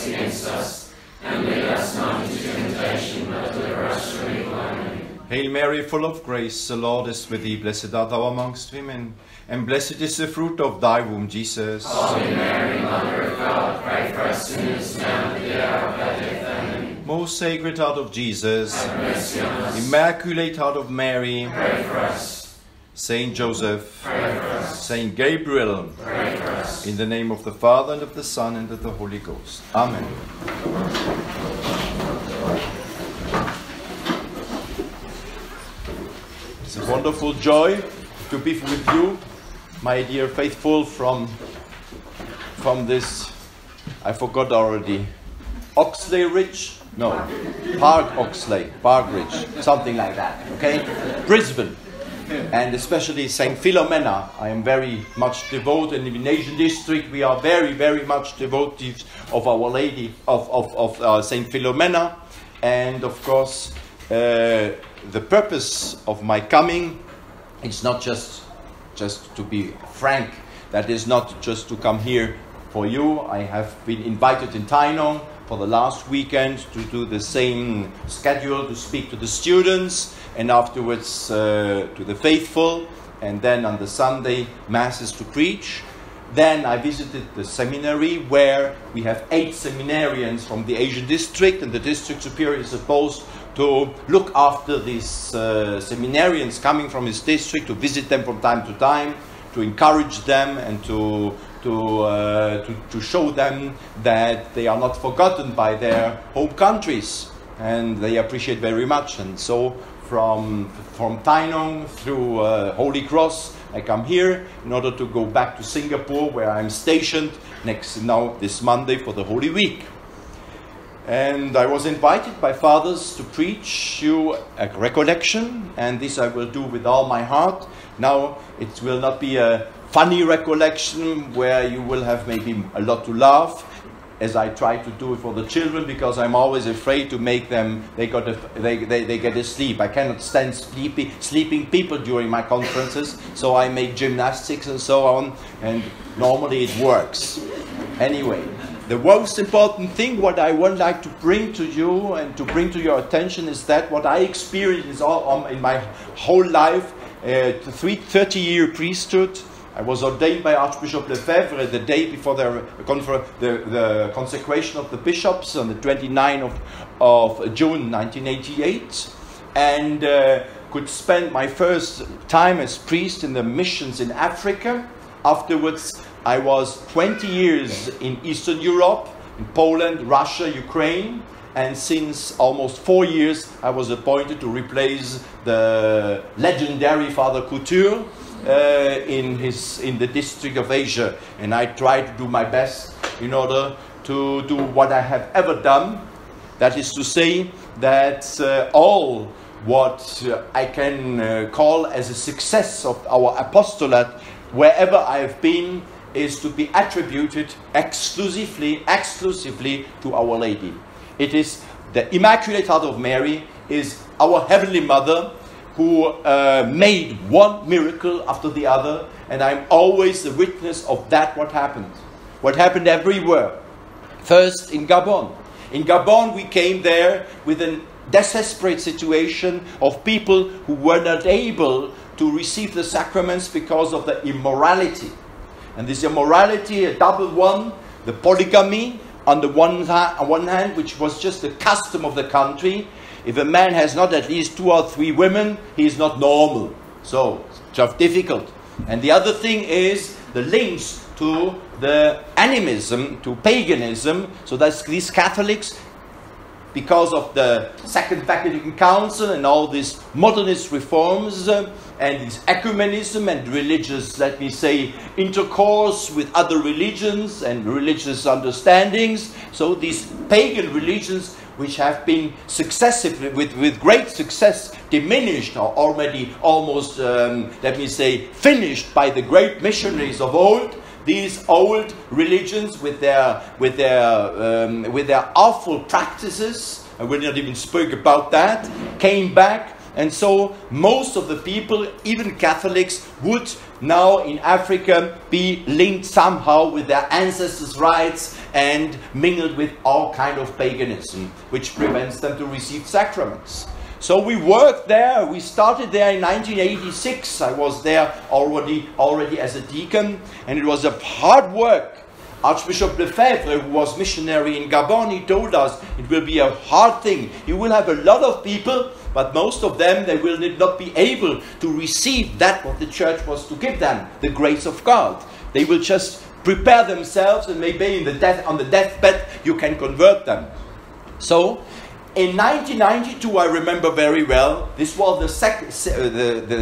us against us, and lead us not into temptation, but deliver us from evil. Amen. Hail Mary, full of grace, the Lord is with thee. Blessed art thou amongst women, and blessed is the fruit of thy womb, Jesus. Holy Mary, Mother of God, pray for us sinners now and at the hour of our death. Amen. Most Sacred Heart of Jesus, Have mercy on us. Immaculate Heart of Mary, Pray for us. Saint Joseph, Pray for us. Saint Gabriel, Pray for us. in the name of the Father, and of the Son, and of the Holy Ghost. Amen. It's a wonderful joy to be with you, my dear faithful, from this, I forgot already, Oxley Ridge? No, Park Oxley, Park Ridge, something like that, okay? Brisbane. And especially St. Philomena, I am very much devoted. In the Asian district, we are very, very much devoted of Our Lady of St. Philomena. And of course, the purpose of my coming is not just to be frank, that is not just to come here for you. I have been invited in Tynong for the last weekend to do the same schedule, to speak to the students, and afterwards to the faithful, and then on the Sunday masses to preach. Then I visited the seminary where we have 8 seminarians from the Asian district, and the district superior is supposed to look after these seminarians coming from his district, to visit them from time to time, to encourage them, and to show them that they are not forgotten by their home countries, and they appreciate very much. And so from Tynong through Holy Cross, I come here in order to go back to Singapore, where I'm stationed this Monday for the Holy Week. And I was invited by fathers to preach you a recollection, and this I will do with all my heart. Now, it will not be a funny recollection where you will have maybe a lot to laugh, as I try to do it for the children, because I'm always afraid to make them, they get asleep. I cannot stand sleeping people during my conferences, so I make gymnastics and so on, and normally it works. Anyway, the most important thing what I would like to bring to you and to bring to your attention is that what I experienced in my whole life, 30-year priesthood. I was ordained by Archbishop Lefebvre the day before the consecration of the bishops on the 29th of June 1988, and could spend my first time as priest in the missions in Africa. Afterwards, I was 20 years in Eastern Europe, in Poland, Russia, Ukraine, and since almost 4 years, I was appointed to replace the legendary Father Couture in the district of Asia, and I try to do my best in order to do what I have ever done. That is to say that all what I can call as a success of our apostolate, wherever I have been, is to be attributed exclusively to Our Lady. It is the Immaculate Heart of Mary, is our Heavenly Mother, who made one miracle after the other, and I'm always the witness of that, what happened everywhere. First in Gabon. In Gabon we came there with a desperate situation of people who were not able to receive the sacraments because of the immorality. And this immorality, a double one, the polygamy on one hand, which was just a custom of the country. If a man has not at least 2 or 3 women, he is not normal. So, it's just difficult. And the other thing is the links to the animism, to paganism. So that's these Catholics, because of the Second Vatican Council and all these modernist reforms and this ecumenism and religious, let me say, intercourse with other religions and religious understandings. So these pagan religions, which have been successively, with great success, diminished or already almost, let me say, finished by the great missionaries of old. These old religions with their awful practices, I will not even speak about that, came back And so most of the people, even Catholics, would now in Africa be linked somehow with their ancestors' rites and mingled with all kind of paganism, which prevents them to receive sacraments. So we worked there. We started there in 1986. I was there already as a deacon, and it was a hard work. Archbishop Lefebvre, who was missionary in Gabon, he told us it will be a hard thing. You will have a lot of people, but most of them, they will not be able to receive that what the church was to give them, the grace of God. They will just prepare themselves, and maybe on the deathbed you can convert them. So in 1992, I remember very well, this was the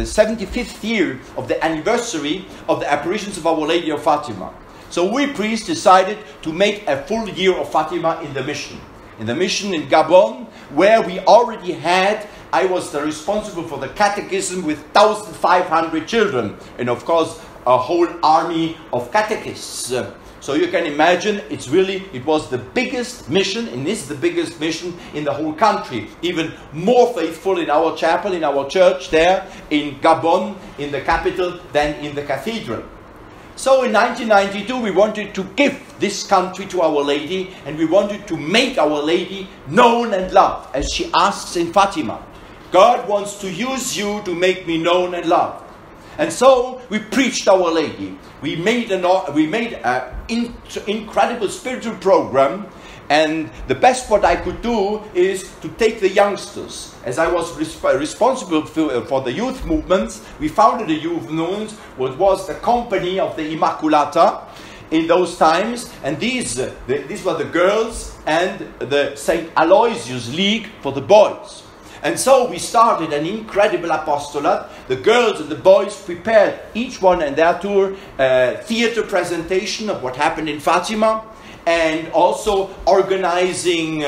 75th year of the anniversary of the apparitions of Our Lady of Fatima. So we priests decided to make a full year of Fatima in the mission. In the mission in Gabon, where we already had, I was responsible for the catechism with 1,500 children. And of course, a whole army of catechists. So you can imagine, it was the biggest mission, and this is the biggest mission in the whole country. Even more faithful in our chapel, in our church there in Gabon, in the capital, than in the cathedral. So in 1992 we wanted to give this country to Our Lady, and we wanted to make Our Lady known and loved, as she asks in Fatima. God wants to use you to make me known and loved. And so we preached Our Lady. We made an incredible spiritual program, and the best what I could do is to take the youngsters. As I was responsible for the youth movements, we founded a youth movement, what was the company of the Immaculatae in those times, and these were the girls, and the St. Aloysius League for the boys. And so we started an incredible apostolate. The girls and the boys prepared, each one in their tour, theater presentation of what happened in Fatima, and also organizing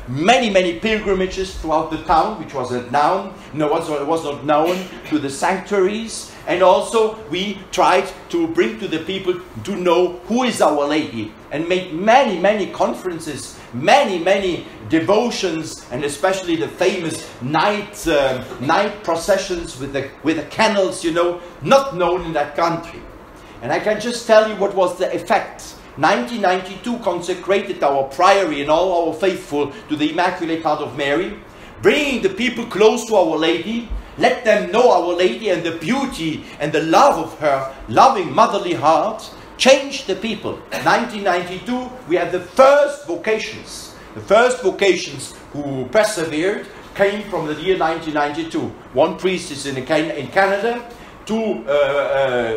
many pilgrimages throughout the town, which was not known, to the sanctuaries. And also we tried to bring to the people to know who is Our Lady, and made many conferences, many devotions, and especially the famous night processions with the candles, not known in that country. And I can just tell you what was the effect. 1992 consecrated our priory and all our faithful to the Immaculate Heart of Mary, bringing the people close to Our Lady, let them know Our Lady and the beauty and the love of her loving motherly heart, changed the people. 1992 we had the first vocations. The first vocations who persevered came from the year 1992. One priest is in Canada, two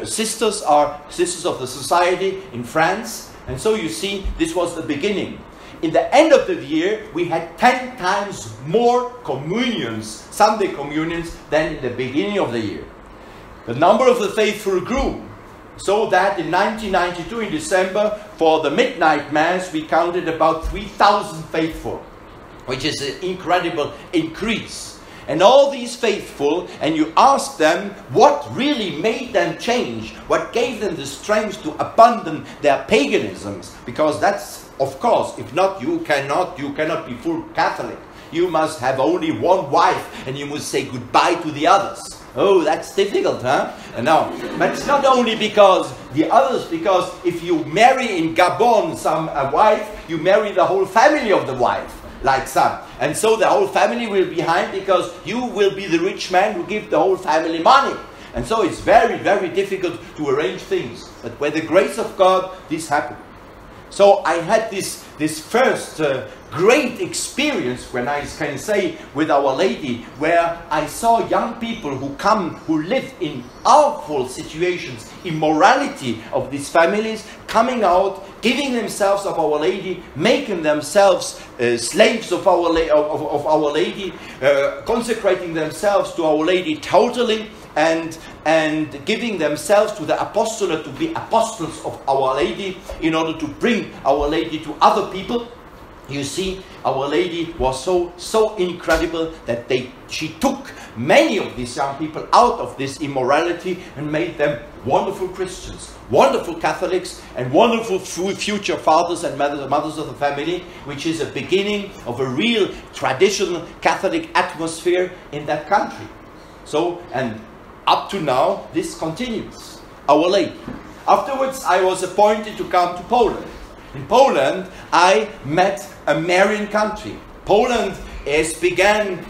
sisters are sisters of the society in France. And so you see, this was the beginning. In the end of the year, we had 10 times more communions, Sunday communions, than in the beginning of the year. The number of the faithful grew, so that in 1992, in December, for the midnight mass, we counted about 3,000 faithful, which is an incredible increase. And all these faithful, and you ask them what really made them change, what gave them the strength to abandon their paganisms, because that's, of course, if not, you cannot be full Catholic. You must have only one wife, and you must say goodbye to the others. Oh, that's difficult, huh? No, but it's not only because the others, because if you marry in Gabon a wife, you marry the whole family of the wife. Like some. And so the whole family will be behind, because you will be the rich man who give the whole family money. And so it's very difficult to arrange things. But by the grace of God, this happened. So I had this first great experience, when I can say, with Our Lady, where I saw young people who lived in awful situations, immorality of these families, coming out, giving themselves of Our Lady, making themselves slaves of Our Lady, consecrating themselves to Our Lady totally, and giving themselves to the apostolate, to be apostles of Our Lady, in order to bring Our Lady to other people. You see, Our Lady was so incredible that she took many of these young people out of this immorality and made them wonderful Christians, wonderful Catholics, and wonderful future fathers and mothers of the family, which is a beginning of a real traditional Catholic atmosphere in that country. So, and up to now, this continues. Our Lady. Afterwards, I was appointed to come to Poland. In Poland, I met a Marian country. Poland has begun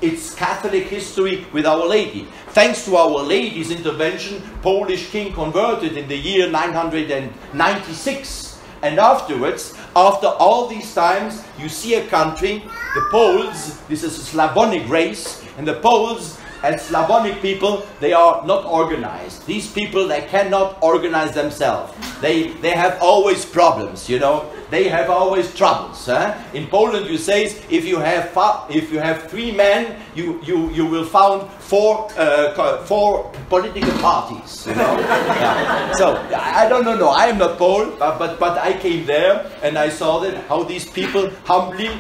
its Catholic history with Our Lady. Thanks to Our Lady's intervention, Polish king converted in the year 996. And afterwards, after all these times, you see a country, the Poles, this is a Slavonic race, and the Poles, as Slavonic people, they are not organized. These people, they cannot organize themselves. They have always problems, you know. They have always troubles. In Poland, you say, if you have 3 men, you will found four political parties. You know. Yeah. So I don't know. I am not Pole, but I came there and I saw that how these people humbly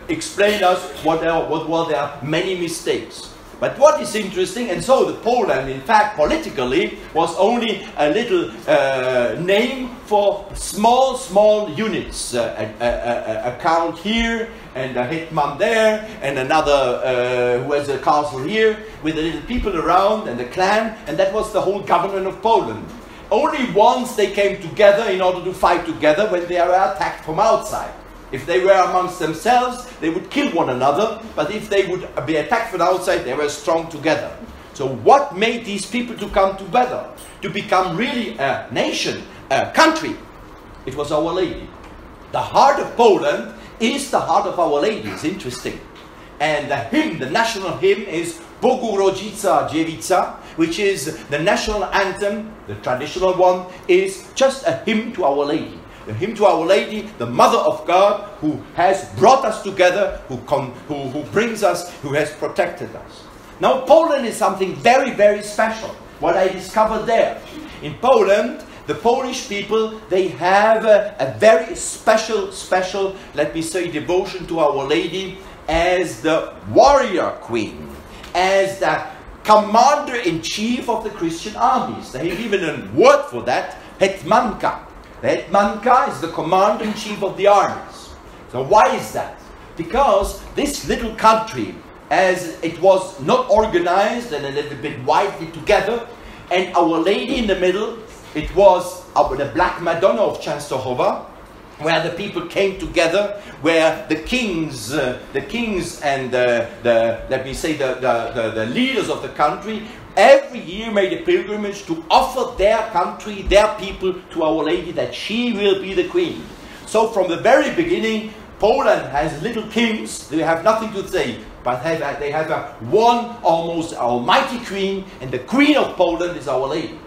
explained us what were their many mistakes. But what is interesting, and so the Poland, in fact, politically, was only a little name for small units. A count here, and a hetman there, and another who has a castle here, with the little people around, and the clan, and that was the whole government of Poland. Only once they came together in order to fight together when they were attacked from outside. If they were amongst themselves, they would kill one another, but if they would be attacked from outside, they were strong together. So what made these people to come together, to become really a nation, a country? It was Our Lady. The heart of Poland is the heart of Our Lady. It's interesting. And the hymn, the national hymn, is Bogu Rodzica Dziewica, which is the national anthem, the traditional one, is just a hymn to Our Lady. The hymn to Our Lady, the Mother of God, who has brought us together, who brings us, who has protected us. Now, Poland is something very, very special. What I discovered there. In Poland, the Polish people, they have a very special, let me say, devotion to Our Lady as the warrior queen, as the commander-in-chief of the Christian armies. They have even a word for that, hetmanka. The hetmanka is the commander-in-chief of the armies. So why is that? Because this little country, as it was not organized and a little bit widely together, and Our Lady in the middle, it was the Black Madonna of Częstochowa, where the people came together, where the kings and let me say the leaders of the country every year made a pilgrimage to offer their country, their people to Our Lady, that she will be the queen. So from the very beginning, Poland has little kings. They have nothing to say, but they have one almost almighty queen, and the queen of Poland is Our Lady.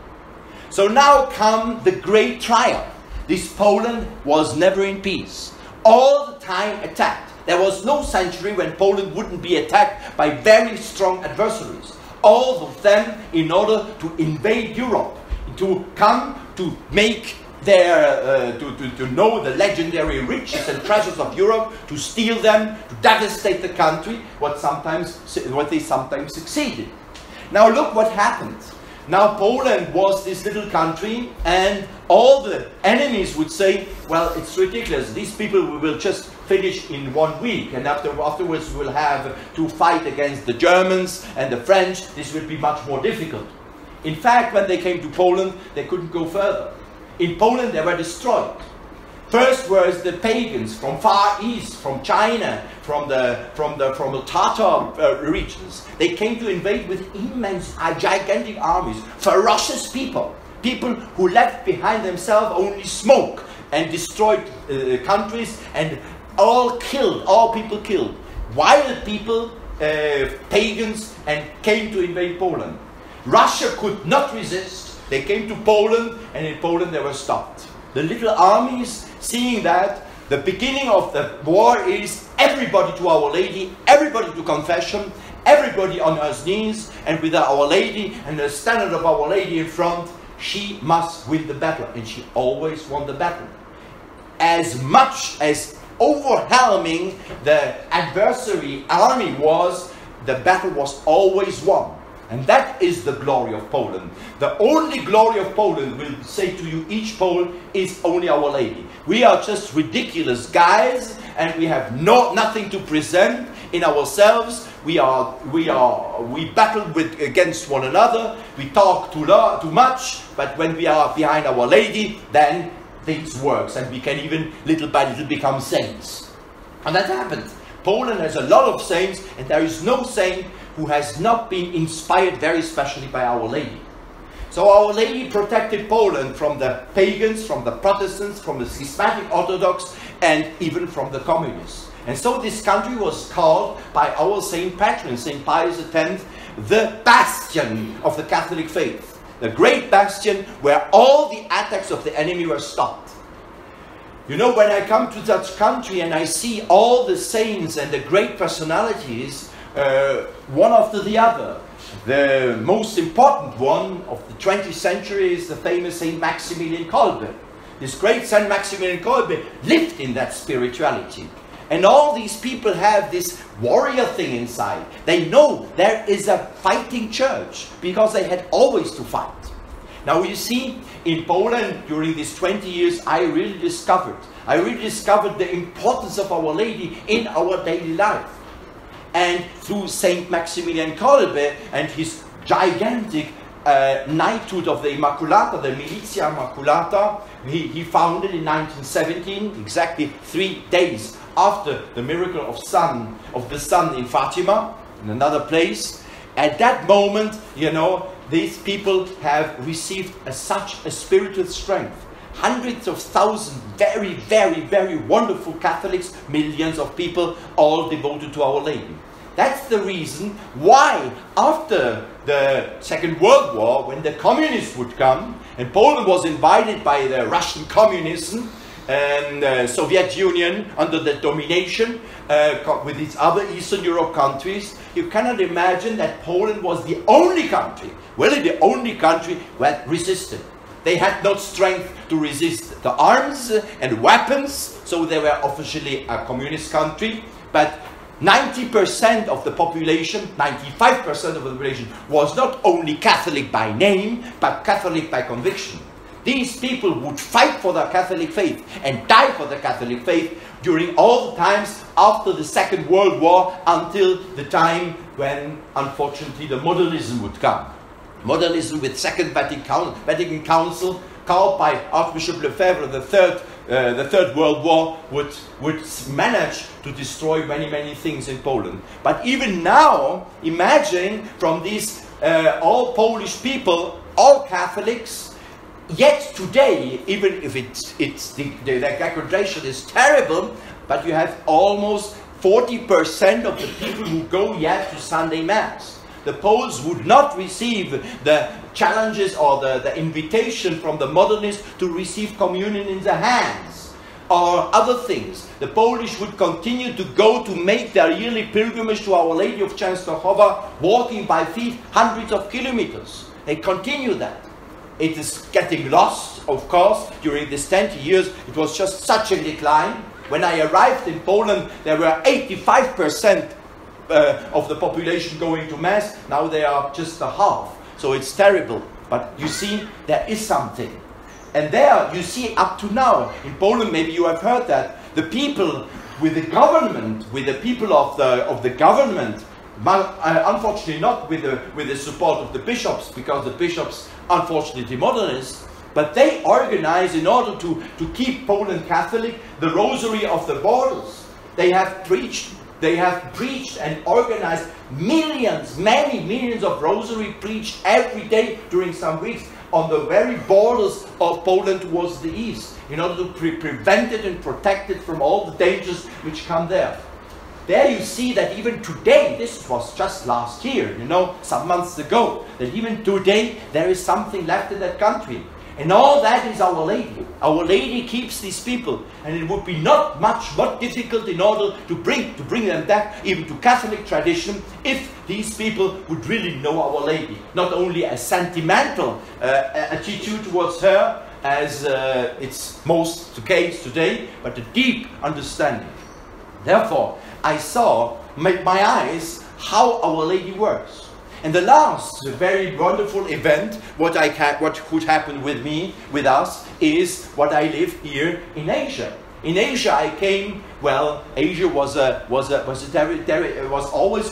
So now come the great trial. This Poland was never in peace. All the time attacked. There was no century when Poland wouldn't be attacked by very strong adversaries. All of them in order to invade Europe, to come to make their, to know the legendary riches and treasures of Europe, to steal them, to devastate the country, what they sometimes succeeded. Now look what happened. Now Poland was this little country, and all the enemies would say, well, it's ridiculous, these people will just finish in 1 week, and afterwards we'll have to fight against the Germans and the French. This will be much more difficult. In fact, when they came to Poland, they couldn't go further. In Poland they were destroyed. First was the pagans from Far East, from China, from the Tatar regions. They came to invade with immense, gigantic armies, ferocious people. People who left behind themselves only smoke and destroyed countries, and all people killed. Wild people, pagans, and came to invade Poland. Russia could not resist. They came to Poland, and in Poland they were stopped. The little armies, seeing that, the beginning of the war is everybody to Our Lady, everybody to confession, everybody on her knees, and with Our Lady and the standard of Our Lady in front, she must win the battle, and she always won the battle. As much as overwhelming the adversary army was, the battle was always won. And that is the glory of Poland. The only glory of Poland, will say to you, each Pole, is only Our Lady. We are just ridiculous guys, and we have nothing to present in ourselves we battle against one another, we talk too much, but when we are behind Our Lady, then things works, and we can even little by little become saints. And that happened. Poland has a lot of saints, and there is no saint who has not been inspired very specially by Our Lady. So Our Lady protected Poland from the pagans, from the Protestants, from the schismatic Orthodox, and even from the communists. And so this country was called by our saint patron, St. Pius X, the bastion of the Catholic faith. The great bastion where all the attacks of the enemy were stopped. You know, when I come to such country and I see all the saints and the great personalities, one after the other, the most important one of the 20th century is the famous Saint Maximilian Kolbe. This great Saint Maximilian Kolbe lived in that spirituality. And all these people have this warrior thing inside. They know there is a fighting church because they had always to fight. Now you see, in Poland during these 20 years, I really discovered the importance of Our Lady in our daily life. And through Saint Maximilian Kolbe and his gigantic knighthood of the Immaculata, the Militia Immaculata, he founded in 1917, exactly 3 days after the miracle of the sun in Fatima, in another place. At that moment, you know, these people have received such a spiritual strength. Hundreds of thousands, very, very, very wonderful Catholics, millions of people, all devoted to Our Lady. That's the reason why, after the Second World War, when the communists would come, and Poland was invited by the Russian communism and the Soviet Union under the domination with these other Eastern Europe countries, you cannot imagine that Poland was the only country, really the only country that resisted. They had not strength to resist the arms and weapons, so they were officially a communist country, but 90% of the population, 95% of the population was not only Catholic by name, but Catholic by conviction. These people would fight for the Catholic faith and die for the Catholic faith during all the times after the Second World War until the time when, unfortunately, the modernism would come. Modernism with Second Vatican Council, called by Archbishop Lefebvre, the Third World War, would manage to destroy many, many things in Poland. But even now, imagine from these all Polish people, all Catholics, yet today, even if the degradation is terrible, but you have almost 40% of the people who go yet to Sunday Mass. The Poles would not receive the challenges or the invitation from the modernists to receive communion in their hands or other things. The Polish would continue to go to make their yearly pilgrimage to Our Lady of Częstochowa, walking by feet hundreds of kilometers. They continue that. It is getting lost, of course. During these 20 years, it was just such a decline. When I arrived in Poland, there were 85% of the population going to Mass. Now they are just a half. So it's terrible. But you see, there is something. And there, you see, up to now, in Poland, maybe you have heard that, the people with the government, with the people of the government, unfortunately not with the support of the bishops, because the bishops, unfortunately, modernist, but they organize in order to keep Poland Catholic the Rosary of the Borders. They have preached and organized millions, many millions of rosary preached every day during some weeks on the very borders of Poland towards the east, in order to prevent it and protect it from all the dangers which come there. There you see that even today, this was just last year, you know, some months ago, that even today there is something left in that country. And all that is Our Lady. Our Lady keeps these people, and it would be not difficult in order to bring them back even to Catholic tradition if these people would really know Our Lady. Not only a sentimental attitude towards her, as it's most the case today, but a deep understanding. Therefore, I saw with my eyes how Our Lady works. And the last very wonderful event, what could happen with us, is what I live here in Asia. In Asia, I came. Well, Asia was always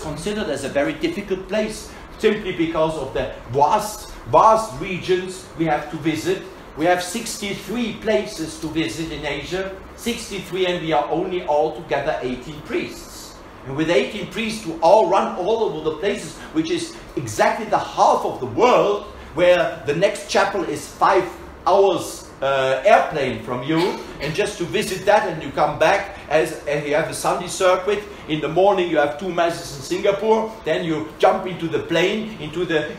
considered as a very difficult place, simply because of the vast regions we have to visit. We have 63 places to visit in Asia, 63, and we are only altogether 18 priests. And with 18 priests to all run all over the places, which is exactly the half of the world, where the next chapel is 5 hours airplane from you, and just to visit that, and you come back as you have a Sunday circuit. In the morning you have 2 masses in Singapore, then you jump into the plane into the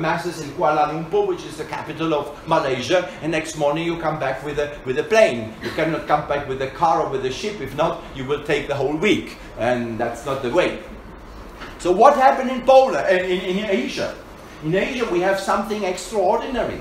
masses in Kuala Lumpur, which is the capital of Malaysia, and next morning you come back with a plane. You cannot come back with a car or with a ship. If not, you will take the whole week, and that's not the way. So what happened in Poland, in Asia? In Asia we have something extraordinary.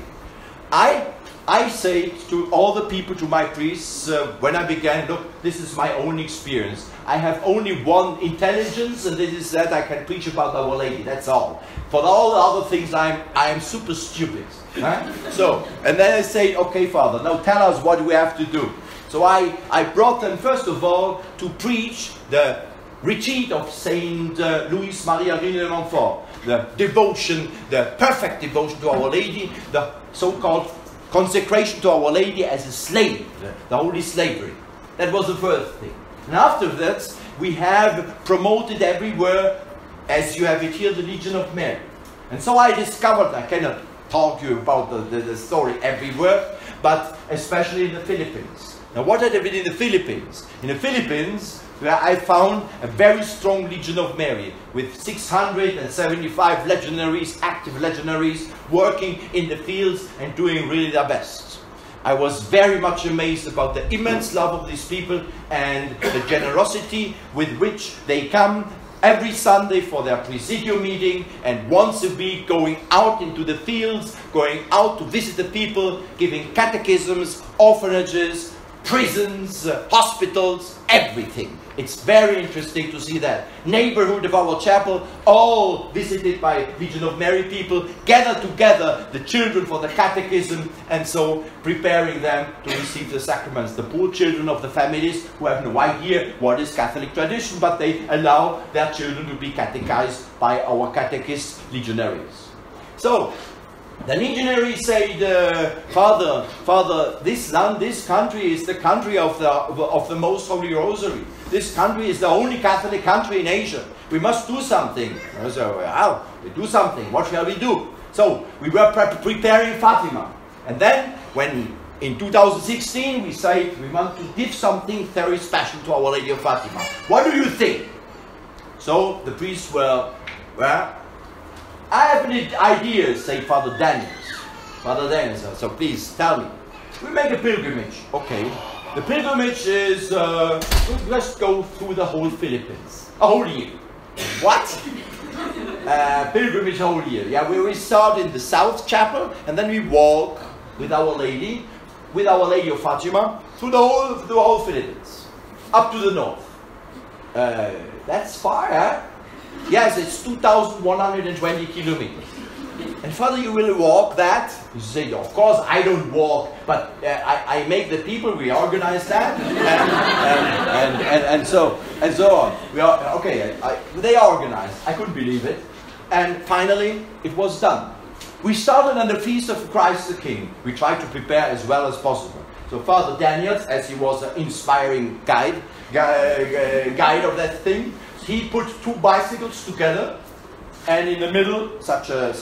I say to all the people, to my priests, when I began, look, this is my own experience. I have only one intelligence, and this is that I can preach about Our Lady. That's all. For all the other things, I am super stupid. Huh? So, and then I say, okay, Father, now tell us what we have to do. So I brought them, first of all, to preach the retreat of Saint Louis Maria Reine de Montfort. The devotion, the perfect devotion to Our Lady, the so-called consecration to Our Lady as a slave, the holy slavery. That was the first thing. And after that, we have promoted everywhere, as you have it here, the Legion of Mary. And so I discovered, I cannot talk to you about the story everywhere, but especially in the Philippines. Now what I did in the Philippines? In the Philippines, where I found a very strong Legion of Mary with 675 legionaries, active legionaries, working in the fields and doing really their best. I was very much amazed about the immense love of these people and the generosity with which they come every Sunday for their presidium meeting, and once a week going out into the fields, going out to visit the people, giving catechisms, orphanages, prisons, hospitals, everything. It's very interesting to see that. Neighborhood of our chapel, all visited by Legion of Mary people, gather together the children for the catechism, and so preparing them to receive the sacraments. The poor children of the families who have no idea what is Catholic tradition, but they allow their children to be catechized by our catechist legionaries. So, the legionaries said, Father, this land, this country is the country of the Most Holy Rosary. This country is the only Catholic country in Asia. We must do something. So, well, we do something. What shall we do? So, we were preparing Fatima. And then, when in 2016 we said we want to give something very special to Our Lady of Fatima. What do you think? So, the priests were, well, I have an idea, say Father Daniels. Father Daniels, so please tell me. We make a pilgrimage. Okay. The pilgrimage is, we just go through the whole Philippines. A whole year. What? Pilgrimage whole year. Yeah, we start in the South Chapel, and then we walk with Our Lady of Fatima, through the whole Philippines. Up to the north. That's far, huh? Yes, it's 2,120 kilometers. And Father, you will walk that? You say, of course I don't walk, but I make the people, we organize that, and so on. We are, okay, they organized. I couldn't believe it. And finally, it was done. We started on the Feast of Christ the King. We tried to prepare as well as possible. So Father Daniels, as he was an inspiring guide of that thing, he put 2 bicycles together, and in the middle such a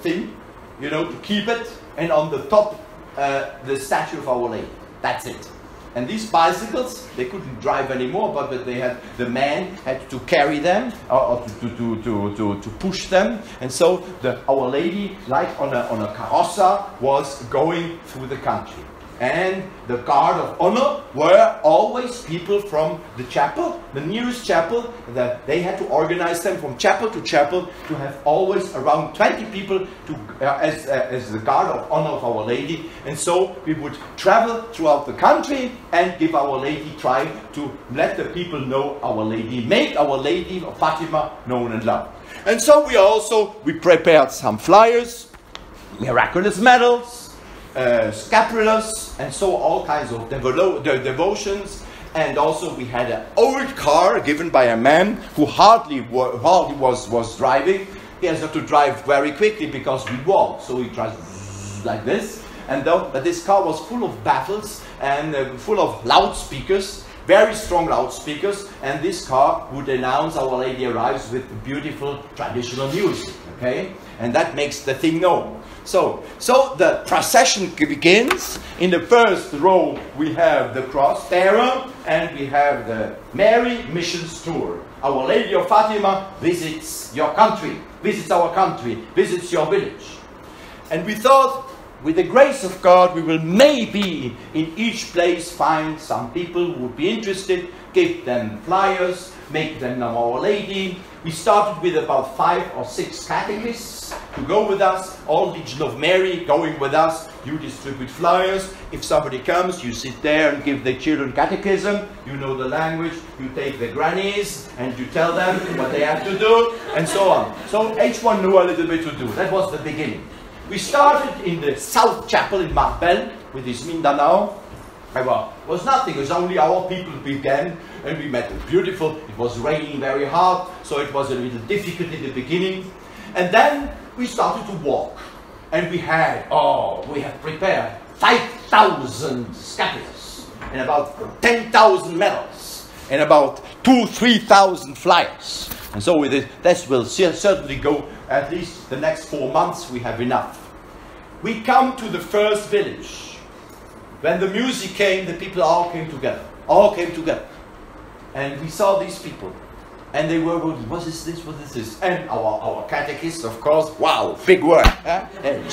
thing, you know, to keep it, and on the top the statue of Our Lady. That's it. And these bicycles, they couldn't drive anymore, but they had, the man had to carry them or to push them, and so Our Lady, like on a carrossa, was going through the country. And the guard of honor were always people from the chapel, the nearest chapel, that they had to organize them from chapel to chapel to have always around 20 people as the guard of honor of Our Lady. And so we would travel throughout the country and give Our Lady, try to let the people know Our Lady, make Our Lady of Fatima known and loved. And so we prepared some flyers, miraculous medals, scapulars, and so all kinds of devotions. And also we had an old car given by a man who hardly was driving. He has to drive very quickly because we walk, so he drives like this. And but this car was full of baffles and full of loudspeakers, very strong loudspeakers, and this car would announce Our Lady arrives with beautiful traditional music, okay? And that makes the thing known. So the procession begins. In the first row we have the cross bearer, and we have the Mary Missions Tour. Our Lady of Fatima visits your country, visits our country, visits your village. And we thought, with the grace of God, we will maybe in each place find some people who would be interested, give them flyers, make them know Our Lady. We started with about 5 or 6 catechists to go with us, all Legion of Mary going with us. You distribute flyers. If somebody comes, you sit there and give the children catechism. You know the language. You take the grannies and you tell them what they have to do, and so on. So each one knew a little bit to do. That was the beginning. We started in the South Chapel in Marbella with this Mindanao. It was nothing, it was only our people began, and we met beautiful. It was raining very hard, so it was a little difficult in the beginning. And then we started to walk, and we have prepared 5,000 scapulars, and about 10,000 medals, and about 2,000-3,000 flyers. And so with it, this will certainly go at least the next 4 months. We have enough. We come to the first village. When the music came, the people all came together. And we saw these people. And they were, what is this, what is this? And our catechists, of course, wow, big word. Huh? And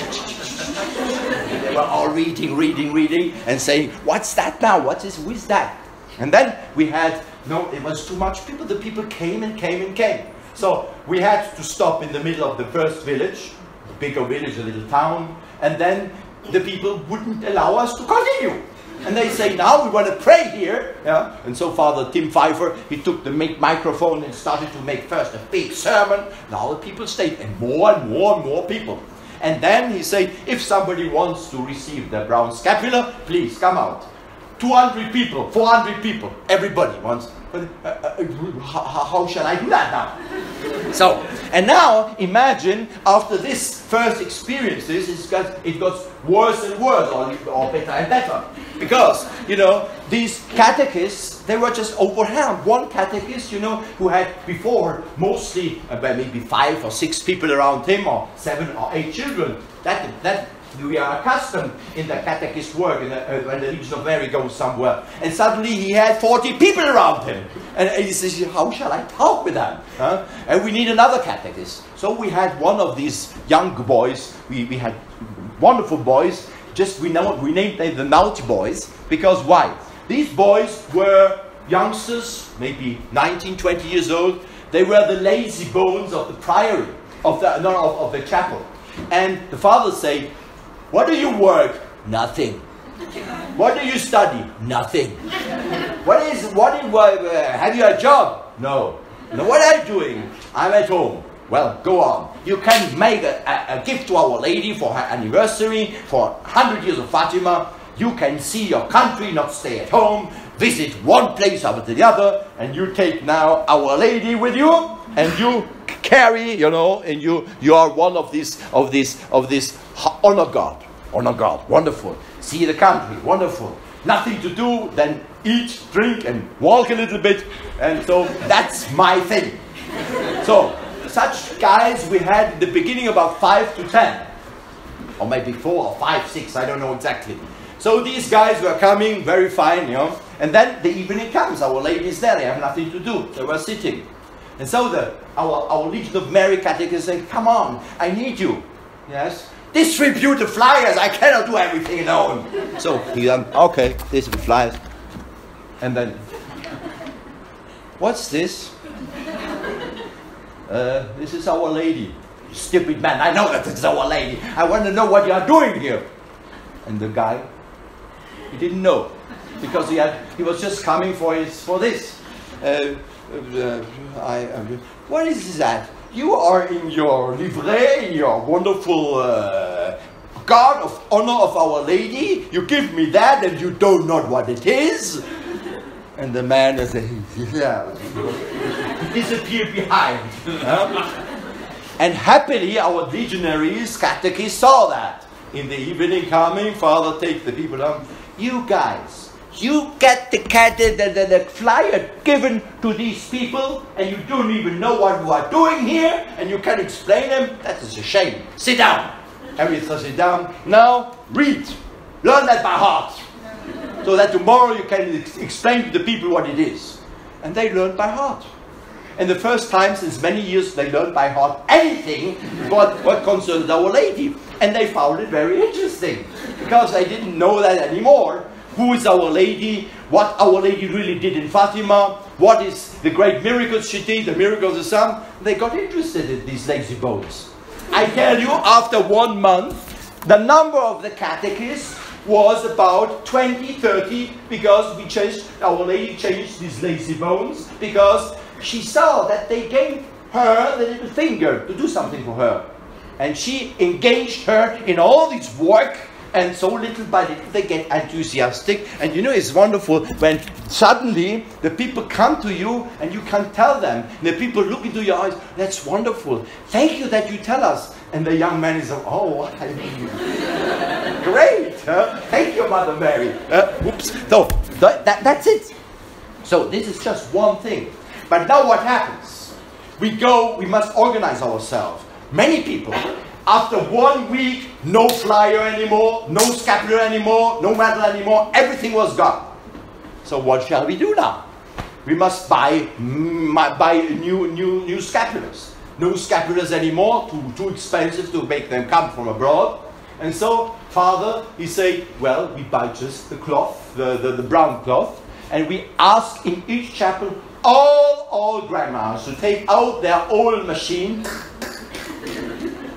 they were all reading, and saying, what's that now? Who is that? And then we had, it was too much people. The people came and came. So we had to stop in the middle of the first village, a bigger village, a little town, and then the people wouldn't allow us to continue. And they say, now we want to pray here. Yeah? And so Father Tim Pfeiffer, he took the microphone and started to make first a big sermon. Now the people stayed, and more people. And then he said, if somebody wants to receive the brown scapular, please come out. 200 people, 400 people, everybody wants. How shall I do that now? So, and now imagine after this first experiences, it got worse and worse, or better and better. Because, these catechists, they were just overwhelmed. One catechist, who had before mostly maybe 5 or 6 people around him, or 7 or 8 children, that we are accustomed in the catechist work when the Legion of Mary goes somewhere. And suddenly he had 40 people around him. And he says, how shall I talk with them? Huh? And we need another catechist. So we had one of these young boys. We had wonderful boys. We named them the naughty boys. Because why? These boys were youngsters, maybe 19, 20 years old. They were the lazy bones of the priory, of the chapel. And the fathers say, what do you work? Nothing. What do you study? Nothing. Have you a job? No. What are you doing? I'm at home. Well, go on. You can make a gift to Our Lady for her anniversary, for 100 years of Fatima. You can see your country, not stay at home. Visit one place after the other, and you take now Our Lady with you, and you carry, and you are one of this honor God, wonderful. See the country, wonderful. Nothing to do than eat, drink, and walk a little bit, and so that's my thing. So such guys we had in the beginning about 5 to 10, or maybe 4 or 5, 6, I don't know exactly. So these guys were coming, very fine, and then the evening comes. Our Lady is there. They have nothing to do. They were sitting. And so our Legion of Mary catechist said, come on, I need you. Yes? Distribute the flyers. I cannot do everything alone. So he said, okay, distribute flyers. And then, what's this? This is Our Lady. Stupid man, I know that it's Our Lady. I want to know what you are doing here. And the guy, he didn't know, because he was just coming for this. What is that? You are in your livret, in your wonderful guard of honor of Our Lady? You give me that and you don't know what it is? And the man is saying, yeah, disappeared behind. And happily, our legionaries, catechists, saw that. In the evening coming, Father takes the people down. You guys, you get the flyer given to these people, and you don't even know what you are doing here, and you can explain them. That is a shame. Sit down. Everyone sit down. Now, read. Learn that by heart. So that tomorrow you can explain to the people what it is. And they learned by heart. And the first time since many years they learned by heart anything what concerns Our Lady. And they found it very interesting. Because they didn't know that anymore. Who is Our Lady? What Our Lady really did in Fatima? What is the great miracles she did? The miracle of the sun? They got interested in these lazy bones. I tell you, after 1 month, the number of the catechists was about 20, 30, because we changed, Our Lady changed these lazy bones, because she saw that they gave her the little finger to do something for her. And she engaged her in all this work, and so little by little they get enthusiastic. And you know, it's wonderful when suddenly the people come to you and you can tell them. And the people look into your eyes, that's wonderful. Thank you that you tell us. And the young man is like, oh, what I mean. Great. Thank you, Mother Mary. Oops. So that's it. So this is just one thing. But now what happens? We must organize ourselves. Many people, after 1 week, no flyer anymore, no scapular anymore, no medal anymore, everything was gone. So what shall we do now? We must buy new scapulars. No scapulars anymore, too expensive to make them come from abroad. And so, Father, he said, well, we buy just the cloth, the brown cloth, and we ask in each chapel all grandmas to take out their old machine,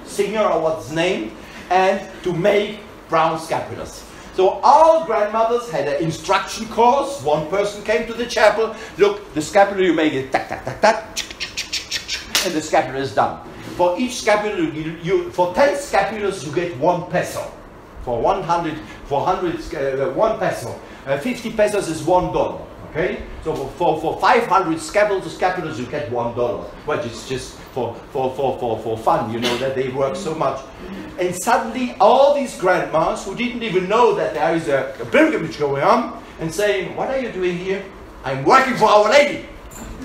Singer or what's name, and to make brown scapulars. So all grandmothers had an instruction course. One person came to the chapel, look, the scapular you make it, tack, tack, tack, tack, and the scapular is done. For each scapular, for 10 scapulars you get 1 peso. For 100, 1 peso. 50 pesos is $1. Okay? So for 500 scapulars you get $1. Which is just for fun, you know, that they work so much. And suddenly all these grandmas who didn't even know that there is a pilgrimage going on, and saying, what are you doing here? I'm working for Our Lady.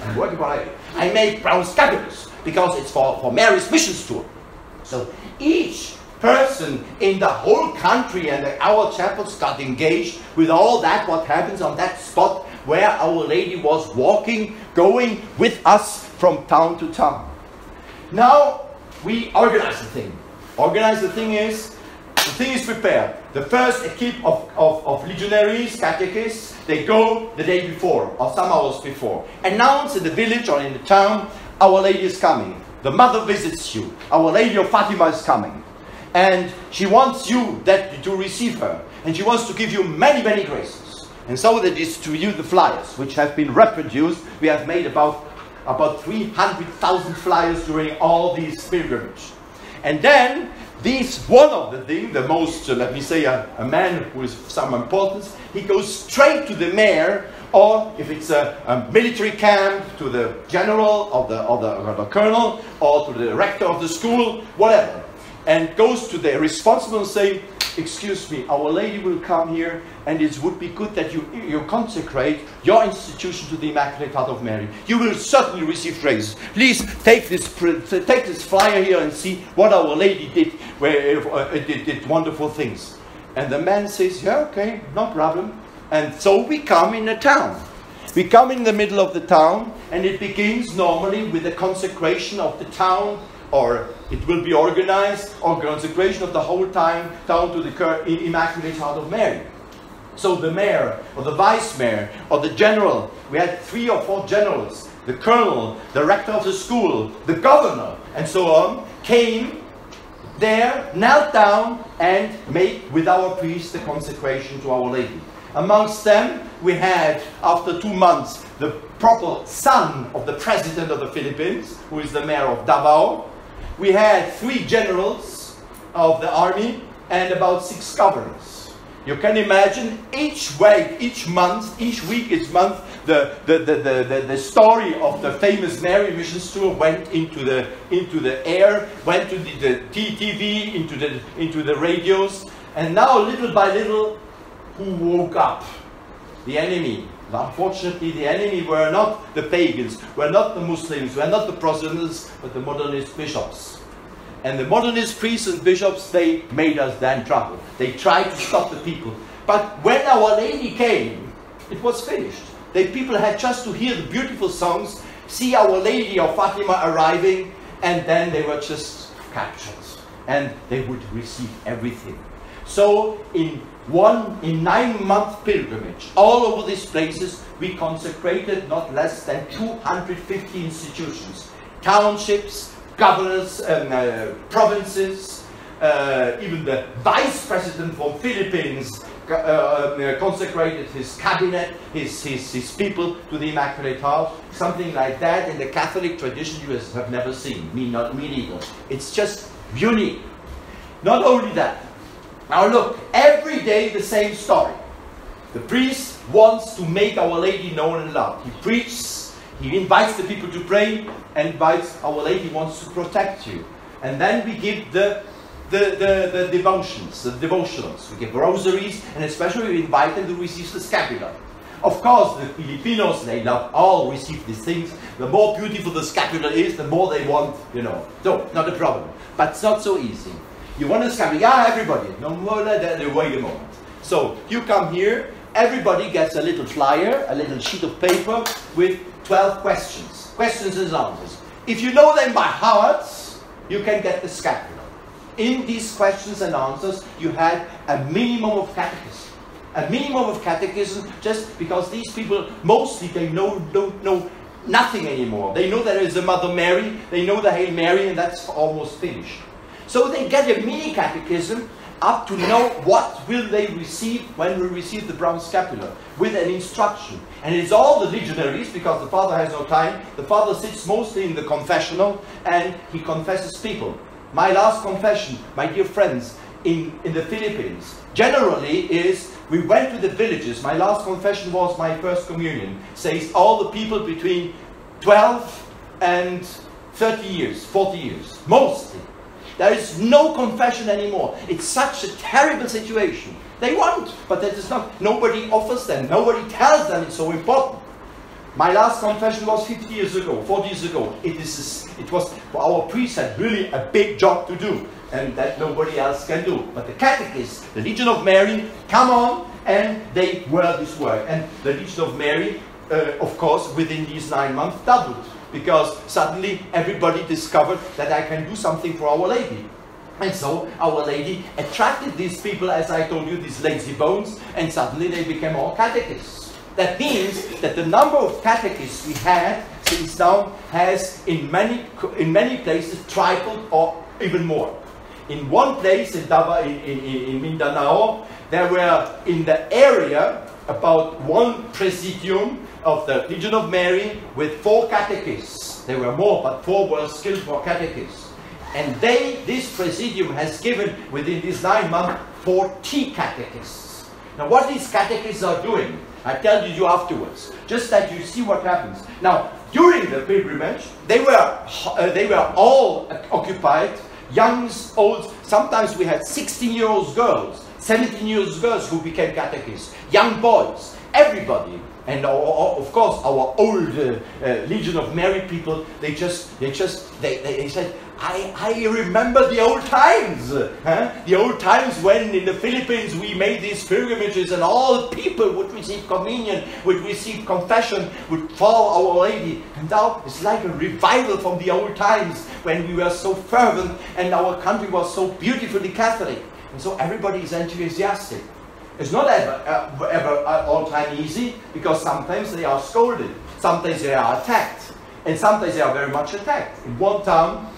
I'm working for Our Lady. I make brown scapulars because it's for Mary's missions tour. So each person in the whole country and our chapels got engaged with all that what happens on that spot where Our Lady was walking, going with us from town to town. Now we organize the thing. The thing is prepared. The first equipe of legionaries, catechists, they go the day before or some hours before. Announce in the village or in the town, Our Lady is coming. The mother visits you. Our Lady of Fatima is coming. And she wants you to receive her. And she wants to give you many, many graces. And so they distribute the flyers, which have been reproduced. We have made about 300,000 flyers during all these pilgrimages. And then, one of the things, the most, let me say, a man who is of some importance, he goes straight to the mayor, or if it's a military camp, to the general or the colonel, or to the rector of the school, whatever. And goes to the responsible and say, excuse me, Our Lady will come here, and it would be good that you consecrate your institution to the Immaculate Heart of Mary. You will certainly receive grace. Please take this flyer here and see what Our Lady did, where it did wonderful things. And the man says, yeah, okay, no problem. And so we come in the town. We come in the middle of the town, and it begins normally with the consecration of the town, or it will be organized, or consecration of the whole town to the Immaculate Heart of Mary. So the mayor, or the vice mayor, or the general, we had 3 or 4 generals, the colonel, the rector of the school, the governor, and so on, came there, knelt down, and made with our priest the consecration to Our Lady. Amongst them, we had, after 2 months, the proper son of the president of the Philippines, who is the mayor of Davao. We had 3 generals of the army, and about 6 governors. You can imagine each week, each month, each week, each month, the story of the famous Mary Missions Tour went into the air, went to the TV, into the radios, and now little by little, who woke up? The enemy. Unfortunately, the enemy were not the pagans, were not the Muslims, were not the Protestants, but the modernist bishops. And the modernist priests and bishops, they made us then trouble. They tried to stop the people. But when Our Lady came, it was finished. The people had just to hear the beautiful songs, see Our Lady of Fatima arriving, and then they were just captured. And they would receive everything. So in 9-month pilgrimage, all over these places, we consecrated not less than 250 institutions, townships, governors, provinces, even the vice president from Philippines consecrated his cabinet, his people to the Immaculate Heart. Something like that in the Catholic tradition you have never seen. Me neither. It's just unique. Not only that. Now look, every day the same story. The priest wants to make Our Lady known and loved. He preaches, he invites the people to pray, and invites Our Lady wants to protect you. And then we give the devotions, the devotionals. We give rosaries, and especially we invite them to receive the scapular. Of course, the Filipinos, they love all receive these things. The more beautiful the scapular is, the more they want, you know. So, not a problem. But it's not so easy. You want a scapular? Yeah, everybody. No more than that. Wait a moment. So, you come here, everybody gets a little flyer, a little sheet of paper with 12 questions. Questions and answers. If you know them by heart, you can get the scapular. In these questions and answers, you had a minimum of catechism. A minimum of catechism, just because these people, mostly, they don't know nothing anymore. They know there is a Mother Mary, they know the Hail Mary, and that's almost finished. So they get a mini catechism up to know what will they receive when we receive the brown scapular, with an instruction. And it's all the legionaries, because the father has no time. The father sits mostly in the confessional, and he confesses people. My last confession, my dear friends, in the Philippines, generally is, we went to the villages. My last confession was my first communion. Says all the people between 12 and 30 years, 40 years, mostly. There is no confession anymore. It's such a terrible situation. They want, but that is not, nobody offers them, nobody tells them it's so important. My last confession was 50 years ago, 40 years ago. It was, our priests had really a big job to do, and that nobody else can do. But the catechists, the Legion of Mary, come on, and they were this work. And the Legion of Mary, of course, within these 9 months, doubled. Because suddenly everybody discovered that I can do something for Our Lady. And so Our Lady attracted these people, as I told you, these lazy bones, and suddenly they became all catechists. That means that the number of catechists we had since now has in many places tripled or even more. In one place in Mindanao, there were in the area about 1 presidium of the Legion of Mary with 4 catechists. There were more, but 4 were skilled for catechists. And this presidium has given, within these 9 months, 40 catechists. Now what these catechists are doing, I tell you afterwards, just that you see what happens. Now, during the pilgrimage, they were all occupied, youngs, olds. Sometimes we had 16-year-old girls, 17-year-old girls who became catechists, young boys, everybody. And of course, our old Legion of Mary people, they said, I remember the old times. The old times when in the Philippines we made these pilgrimages and all people would receive communion, would receive confession, would follow Our Lady. And now it's like a revival from the old times when we were so fervent and our country was so beautifully Catholic. And so everybody is enthusiastic. It's not ever all time easy, because sometimes they are scolded, sometimes they are attacked, and sometimes they are very much attacked. In one town,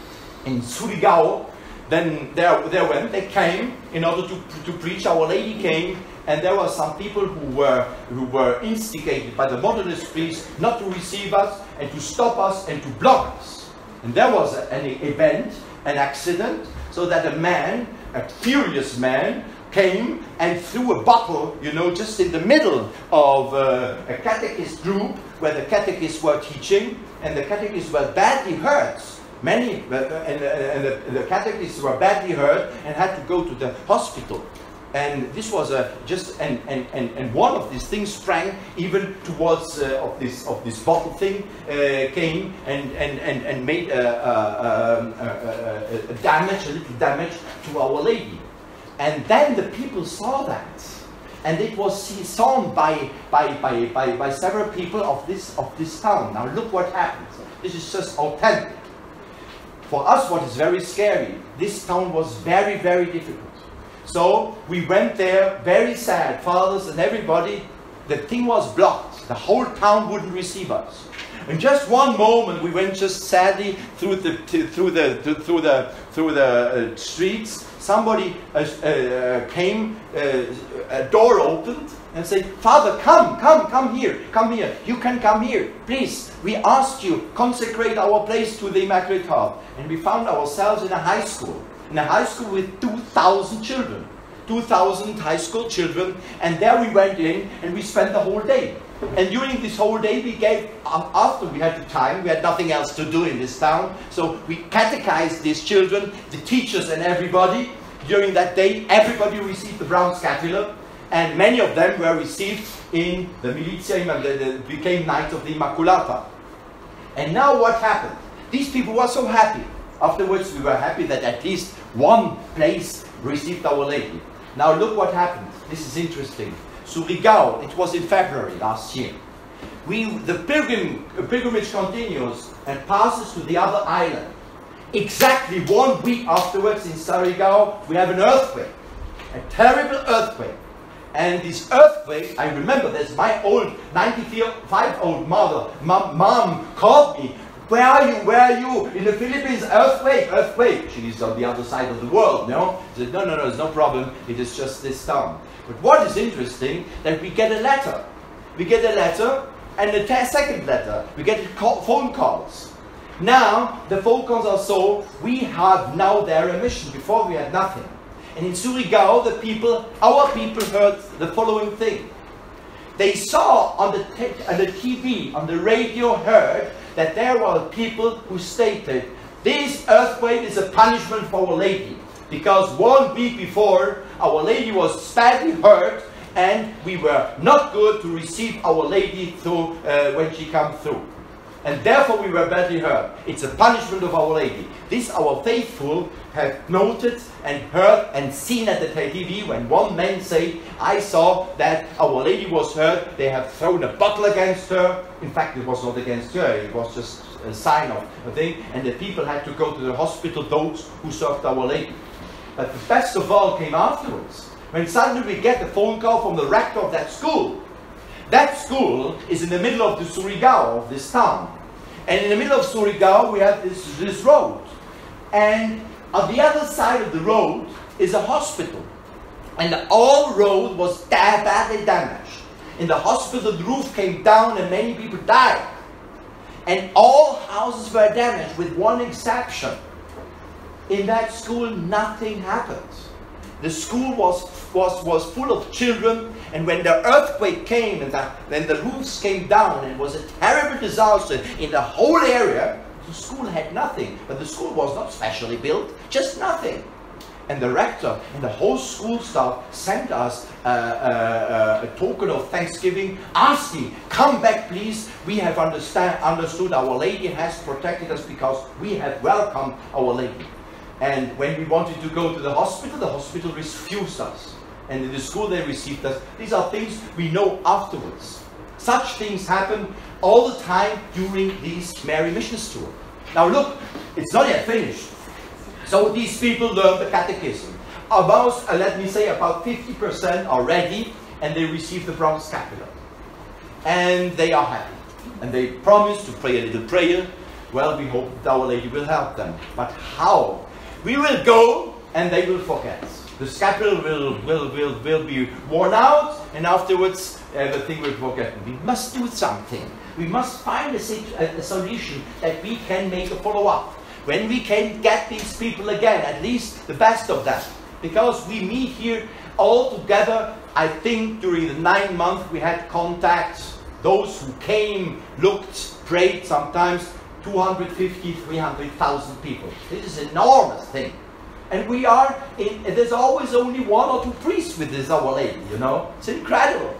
in Surigao, then they came in order to preach. Our Lady came, and there were some people who were instigated by the modernist priests not to receive us and to stop us and to block us. And there was an event, an accident, so that a man a furious man came and threw a bottle, you know, just in the middle of a catechist group where the catechists were teaching, and the catechists were badly hurt. Many, and the catechists were badly hurt and had to go to the hospital. And this was and one of these things sprang even towards of this bottle thing came and made a little damage to Our Lady. And then the people saw that, and it was seen by several people of this town. Now look what happened. This is just authentic. For us, what is very scary, this town was very, very difficult. So we went there, very sad, fathers and everybody. The thing was blocked. The whole town wouldn't receive us. In just one moment, we went just sadly through the streets. Somebody came, a door opened, and said, "Father, come here, come here. You can come here, please. We ask you, consecrate our place to the Immaculate Heart." And we found ourselves in a high school with 2,000 children, 2,000 high school children, and there we went in and we spent the whole day. And during this whole day we gave, after we had the time, we had nothing else to do in this town, so we catechized these children, the teachers and everybody. During that day, everybody received the brown scapular, and many of them were received in the Militia, and became Knights of the Immaculatae. And now what happened? These people were so happy. Afterwards we were happy that at least one place received Our Lady. Now look what happened. This is interesting. Surigao, it was in February last year. The pilgrimage continues and passes to the other island. Exactly 1 week afterwards in Surigao, we have an earthquake. A terrible earthquake. And this earthquake, I remember there's my old 95-year-old mother, mom called me. Where are you? Where are you? In the Philippines, earthquake, earthquake. She's on the other side of the world, no? She said, no, it's no problem. It is just this town. But what is interesting, that we get a letter. We get a letter, and the second letter, we get phone calls. Now, the phone calls are so, we have now their emission. Before we had nothing. And in Surigao, our people heard the following thing. They saw on the TV, on the radio, heard that there were people who stated, this earthquake is a punishment for Our Lady. Because 1 week before, Our Lady was badly hurt, and we were not good to receive Our Lady through, when she came through. And therefore we were badly hurt. It's a punishment of Our Lady. This our faithful have noted and heard and seen at the TV when one man said, I saw that Our Lady was hurt, they have thrown a bottle against her. In fact, it was not against her, it was just a sign of a thing, and the people had to go to the hospital, those who served Our Lady. But the best of all came afterwards, when suddenly we get a phone call from the rector of that school. That school is in the middle of the Surigao, of this town. And in the middle of Surigao we have this road. And on the other side of the road is a hospital. And the whole road was badly damaged. In the hospital the roof came down and many people died. And all houses were damaged with one exception. In that school nothing happened. The school was full of children, and when the earthquake came and when the roofs came down, and it was a terrible disaster in the whole area, the school had nothing. But the school was not specially built, just nothing. And the rector and the whole school staff sent us a token of thanksgiving, asking, come back please, we have understood Our Lady has protected us because we have welcomed Our Lady. And when we wanted to go to the hospital refused us. And in the school they received us. These are things we know afterwards. Such things happen all the time during these Mary Missions tour. Now look, it's not yet finished. So these people learn the catechism. About, let me say, about 50% are ready, and they receive the brown scapular. And they are happy. And they promise to pray a little prayer. Well, we hope that Our Lady will help them. But how? We will go and they will forget. The scapular will be worn out, and afterwards everything will forget. We must do something. We must find a solution that we can make a follow-up. When we can get these people again, at least the best of them, because we meet here all together. I think during the 9 months we had contacts. Those who came, looked, prayed, sometimes 250, 300,000 people. This is an enormous thing. And we are, there's always only 1 or 2 priests with this Our Lady, you know. It's incredible.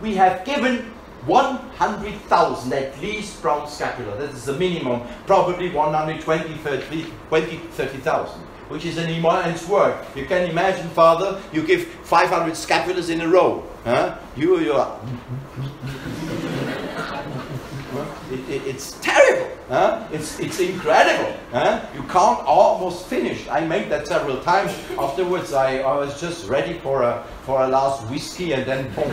We have given 100,000 at least bronze scapula. That is the minimum. Probably 30,000, which is an immense work. You can imagine, Father, you give 500 scapulas in a row. Huh? You are... It's terrible. Huh? It's incredible. Huh? You can't almost finish. I made that several times. Afterwards, I was just ready for a last whiskey, and then boom.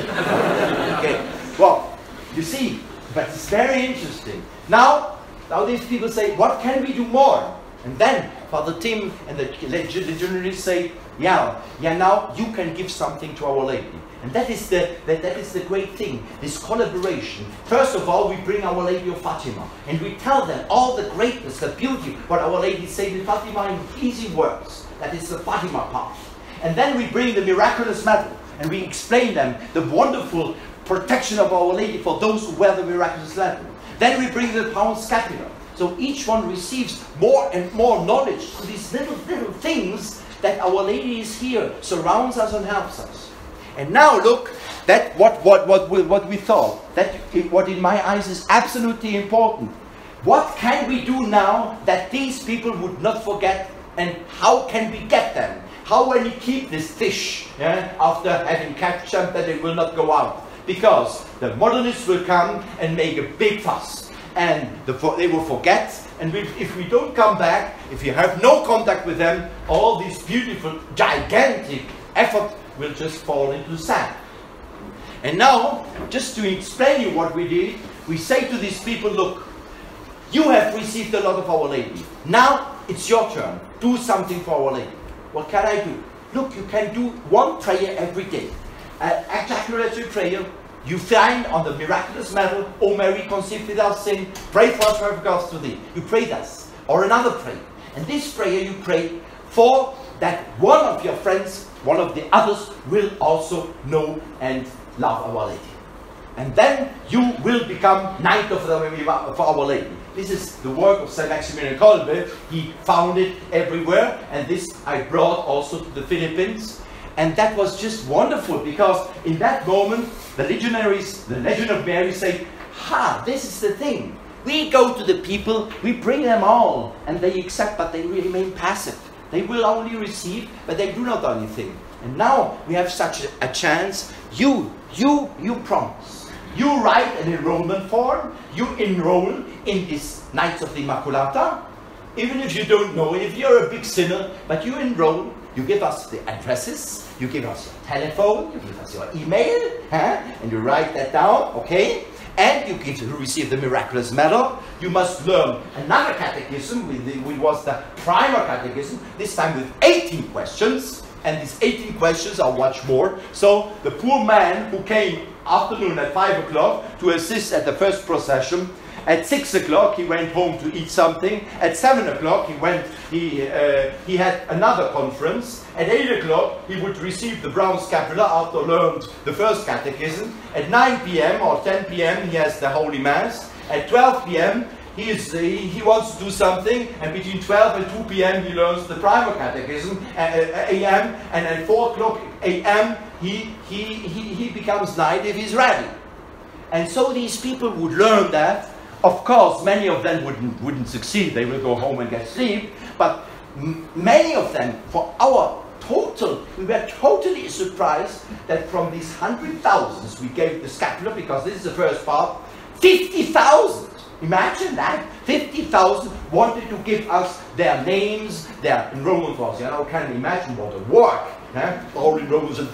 Okay. Well, you see, but it's very interesting. Now these people say, what can we do more? And then Father Tim and the legionaries say, yeah, now you can give something to Our Lady. And that is the great thing, this collaboration. First of all, we bring Our Lady of Fatima, and we tell them all the greatness, the beauty, what Our Lady said in Fatima in easy words. That is the Fatima part. And then we bring the miraculous medal, and we explain them the wonderful protection of Our Lady for those who wear the miraculous medal. Then we bring the pound scapular. So each one receives more and more knowledge to these little things that Our Lady is here, surrounds us and helps us. And now look, that what we thought, what in my eyes is absolutely important. What can we do now that these people would not forget, and how can we get them? How will we keep this fish after having captured that they will not go out? Because the modernists will come and make a big fuss, and they will forget. And if we don't come back, if you have no contact with them, all this beautiful, gigantic effort will just fall into the sand. And now, just to explain you what we did, we say to these people, look, you have received a lot of Our Lady. Now it's your turn. Do something for Our Lady. What can I do? Look, you can do 1 prayer every day. Ejaculatory prayer. You find on the miraculous medal, O Mary, conceived without sin, pray for us who have regards to thee. You pray this. Or another prayer. And this prayer you pray for that one of your friends, one of the others, will also know and love Our Lady. And then you will become Knight of for Our Lady. This is the work of Saint Maximilian Kolbe. He found it everywhere, and this I brought also to the Philippines. And that was just wonderful, because in that moment, the legionaries, the Legion of Mary say, this is the thing. We go to the people, we bring them all, and they accept, but they remain passive. They will only receive, but they do not do anything. And now we have such a chance. You promise. You write an enrollment form. You enroll in this Knights of the Immaculatae. Even if you don't know, if you're a big sinner, but you enroll, you give us the addresses, you give us your telephone, you give us your email, and you write that down, okay? And you receive the miraculous medal. You must learn another catechism, which was the primer catechism, this time with 18 questions. And these 18 questions are much more. So the poor man who came afternoon at 5 o'clock to assist at the first procession, at 6 o'clock he went home to eat something. At 7 o'clock he had another conference. At 8 o'clock he would receive the brown scapula after learned the first catechism. At 9 p.m. or 10 p.m. he has the Holy Mass. At 12 p.m. he wants to do something, and between 12 and 2 p.m. he learns the primer catechism a.m. and at 4 o'clock a.m. he becomes knight if he's ready. And so these people would learn that. Of course, many of them wouldn't succeed. They will go home and get sleep. But many of them, we were totally surprised that from these 100,000s we gave the scapula, because this is the first part, 50,000. Imagine that. 50,000 wanted to give us their names, their enrollment forms. You know, can you imagine what a work? All enrollments and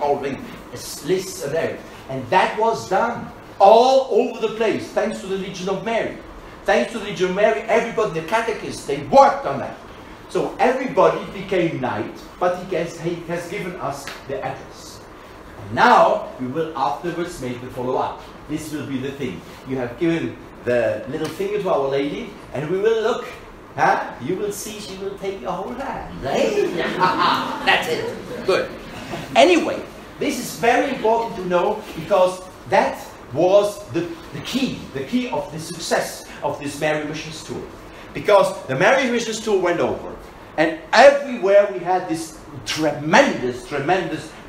all lists and everything. And that was done all over the place, thanks to the Legion of Mary. Thanks to the Legion of Mary, everybody, the catechists, they worked on that. So everybody became knight, but he has given us the address. And now we will afterwards make the follow-up. This will be the thing. You have given the little finger to Our Lady, and we will look Huh? You will see she will take your whole hand. Right? That's it. Good. Anyway, this is very important to know because that was the key of the success of this Mary Missions Tour. Because the Mary Missions Tour went over, and everywhere we had this tremendous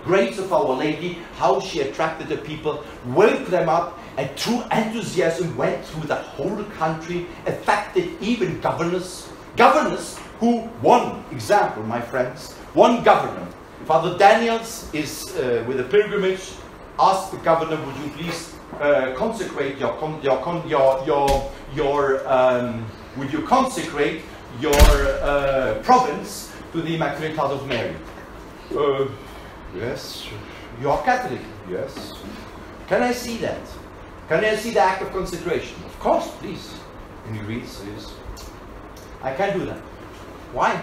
grace of Our Lady, how she attracted the people, woke them up, and through enthusiasm went through the whole country, affected even governors who, one example, my friends, one governor, Father Daniels is with a pilgrimage, asked the governor, would you please consecrate would you consecrate your province to the Immaculatae of Mary? Yes. You are Catholic? Yes. Can I see that? Can I see the act of consecration? Of course, please. And he reads this. I can't do that. Why?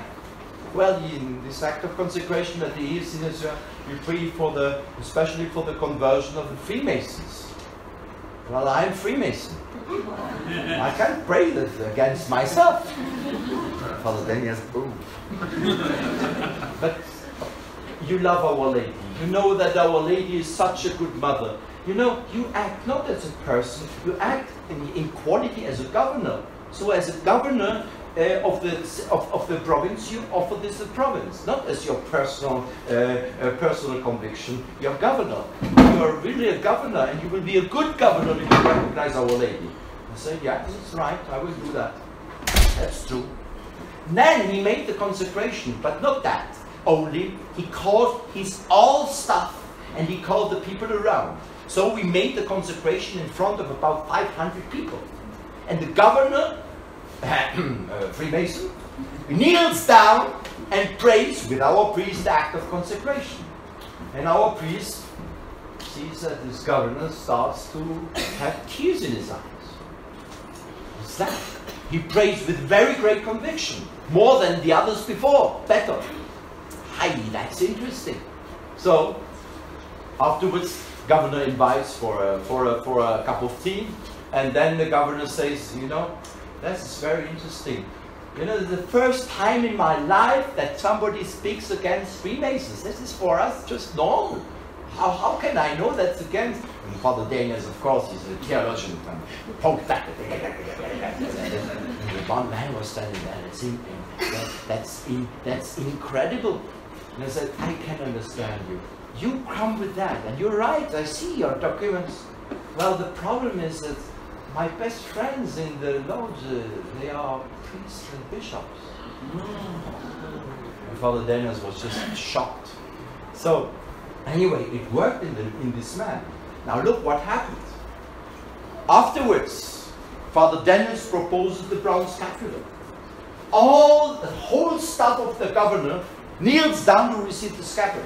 Well, in this act of consecration that he is, you pray for especially for the conversion of the Freemasons. Well, I'm Freemason. I can't pray that against myself. Father Daniels, boom. But you love Our Lady. You know that Our Lady is such a good mother. You know, you act not as a person, you act in quality as a governor. So as a governor of the province, you offer this a province, not as your personal conviction. You're governor. You are really a governor, and you will be a good governor if you recognize Our Lady. I said, yeah, that's right, I will do that. That's true. Then he made the consecration, but not that only. He called his all staff, and he called the people around. So we made the consecration in front of about 500 people. And the governor, Freemason, kneels down and prays with our priest the act of consecration. And our priest sees that this governor starts to have tears in his eyes. What's that? He prays with very great conviction, more than the others before, better. Hey, that's interesting. So, afterwards, governor invites for a cup of tea, and then the governor says, you know, that's very interesting. You know, the first time in my life that somebody speaks against Freemasons. This is for us just normal. How can I know that's against? And Father Daniels, of course, he's a theologian, and poked that. And the one man was standing there, that's incredible. And I said, I can understand you. You come with that, and you're right, I see your documents. Well, the problem is that my best friends in the lodge, they are priests and bishops. And Father Daniels was just shocked. So, anyway, it worked in this man. Now look what happened. Afterwards, Father Daniels proposes the brown scapular. The whole staff of the governor kneels down to receive the scapular.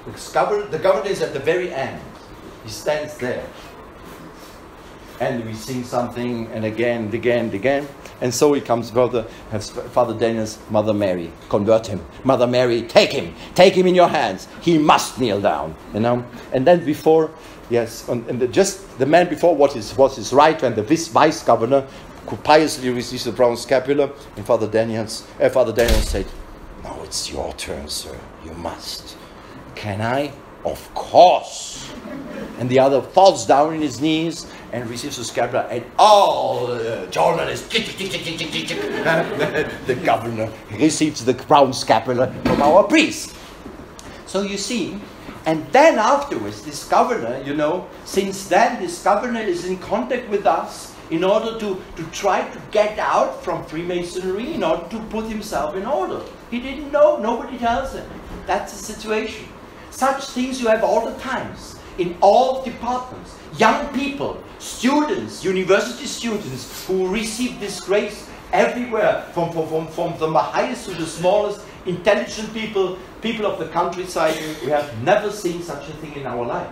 The governor is at the very end. He stands there. And we sing something, and again, and again, and again. And so he comes further, has Father Daniels, Mother Mary, convert him. Mother Mary, take him in your hands. He must kneel down, you know. And then before, yes, just the man before was his right, and the vice governor could piously receive the brown scapular. And Father Daniels said, "Now it's your turn, sir. You must." Can I? Of course. And the other falls down on his knees and receives the scapular, and all the journalists, the governor receives the brown scapular from our priest. So you see, and then afterwards, this governor, you know, since then this governor is in contact with us in order to try to get out from Freemasonry, in order to put himself in order. He didn't know, nobody tells him. That's the situation. Such things you have all the times, in all departments. Young people, students, university students who receive this grace everywhere, from the highest to the smallest, intelligent people of the countryside. We have never seen such a thing in our life.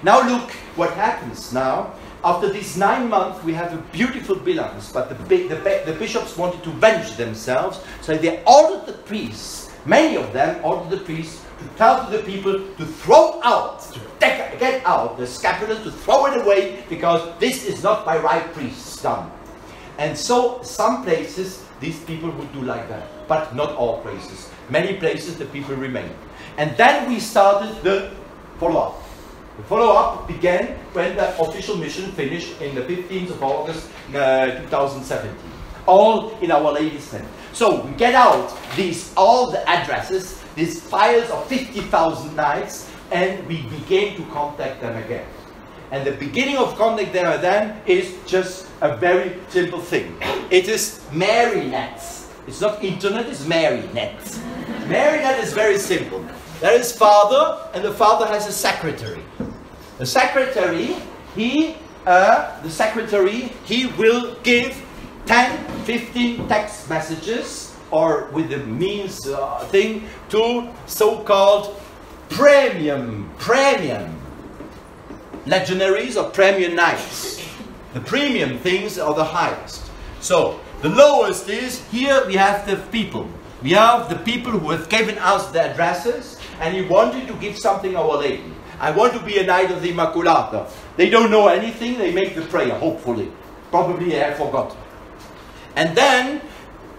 Now look what happens now. After these 9 months, we have a beautiful bilanz, but the bishops wanted to avenge themselves, so they ordered the priests, many of them ordered the priests, to tell to the people to throw out, to get out the scapular, to throw it away, because this is not by right priests done. And so some places, these people would do like that. But not all places. Many places the people remain. And then we started the follow-up. The follow-up began when the official mission finished in the 15th of August 2017. All in Our Lady's tent. So we get out all the addresses, these files of 50,000 nights, and we begin to contact them again. And the beginning of contact them then is just a very simple thing. It is MaryNet. It's not internet, it's MaryNet. MaryNet is very simple. There is father, and the father has a secretary. The secretary, he will give 10, 15 text messages, or with the means thing, to so-called premium legionaries or premium knights. The premium things are the highest. So the lowest is, here we have the people. We have the people who have given us the addresses, and he wanted to give something Our Lady. I want to be a knight of the Immaculatae. They don't know anything, they make the prayer, hopefully. Probably they have forgotten. And then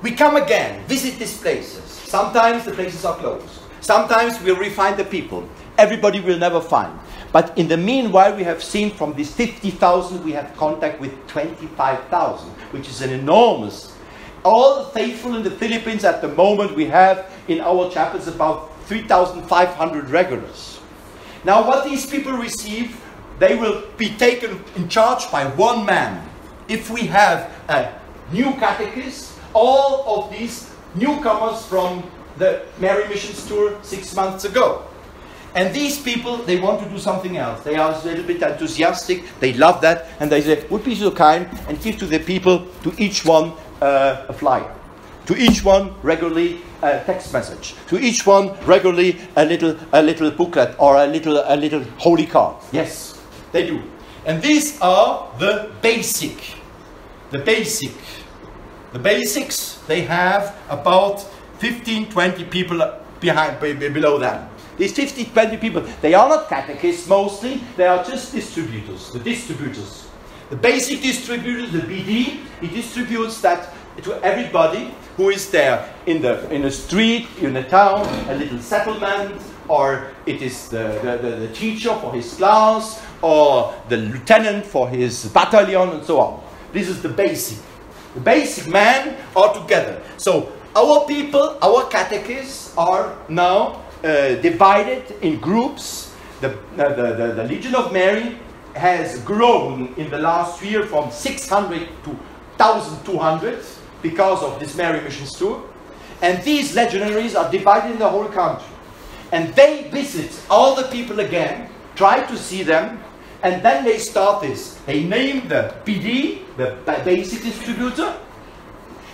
we come again, visit these places. Sometimes the places are closed. Sometimes we'll refine the people. Everybody will never find. But in the meanwhile, we have seen from these 50,000, we have contact with 25,000, which is an enormous. All the faithful in the Philippines at the moment, we have in our chapels about 3,500 regulars. Now what these people receive, they will be taken in charge by one man. If we have a new catechist, all of these newcomers from the Mary Missions Tour 6 months ago. And these people, they want to do something else. They are a little bit enthusiastic, they love that, and they say, would be so kind and give to the people, to each one a flyer. To each one regularly a text message. To each one regularly a little booklet or a little holy card. Yes, they do. And these are the basics. The basics, they have about 15, 20 people below them. These 50, 20 people, they are not catechists mostly, they are just distributors, the distributors. The basic distributor, the BD, he distributes that to everybody who is there in a street, in a town, a little settlement, or it is the teacher for his class, or the lieutenant for his battalion, and so on. This is the basic. The basic men are together. So our people, our catechists are now divided in groups. The Legion of Mary has grown in the last year from 600 to 1,200 because of this Mary Missions Tour. And these legionaries are divided in the whole country. And they visit all the people again, try to see them, and then they start this. They name the PD, the basic distributor,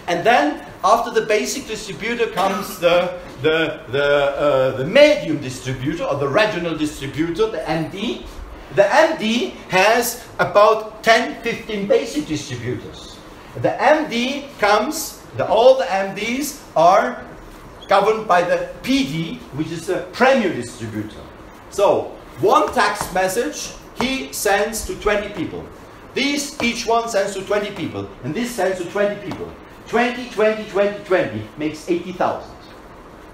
and then after the basic distributor comes the medium distributor, or the regional distributor, the MD. The MD has about 10, 15 basic distributors. The MD comes, all the MDs are governed by the PD, which is the premier distributor. So, one text message he sends to 20 people. Each one sends to 20 people, and this sends to 20 people. 20, 20, 20, 20 makes 80,000.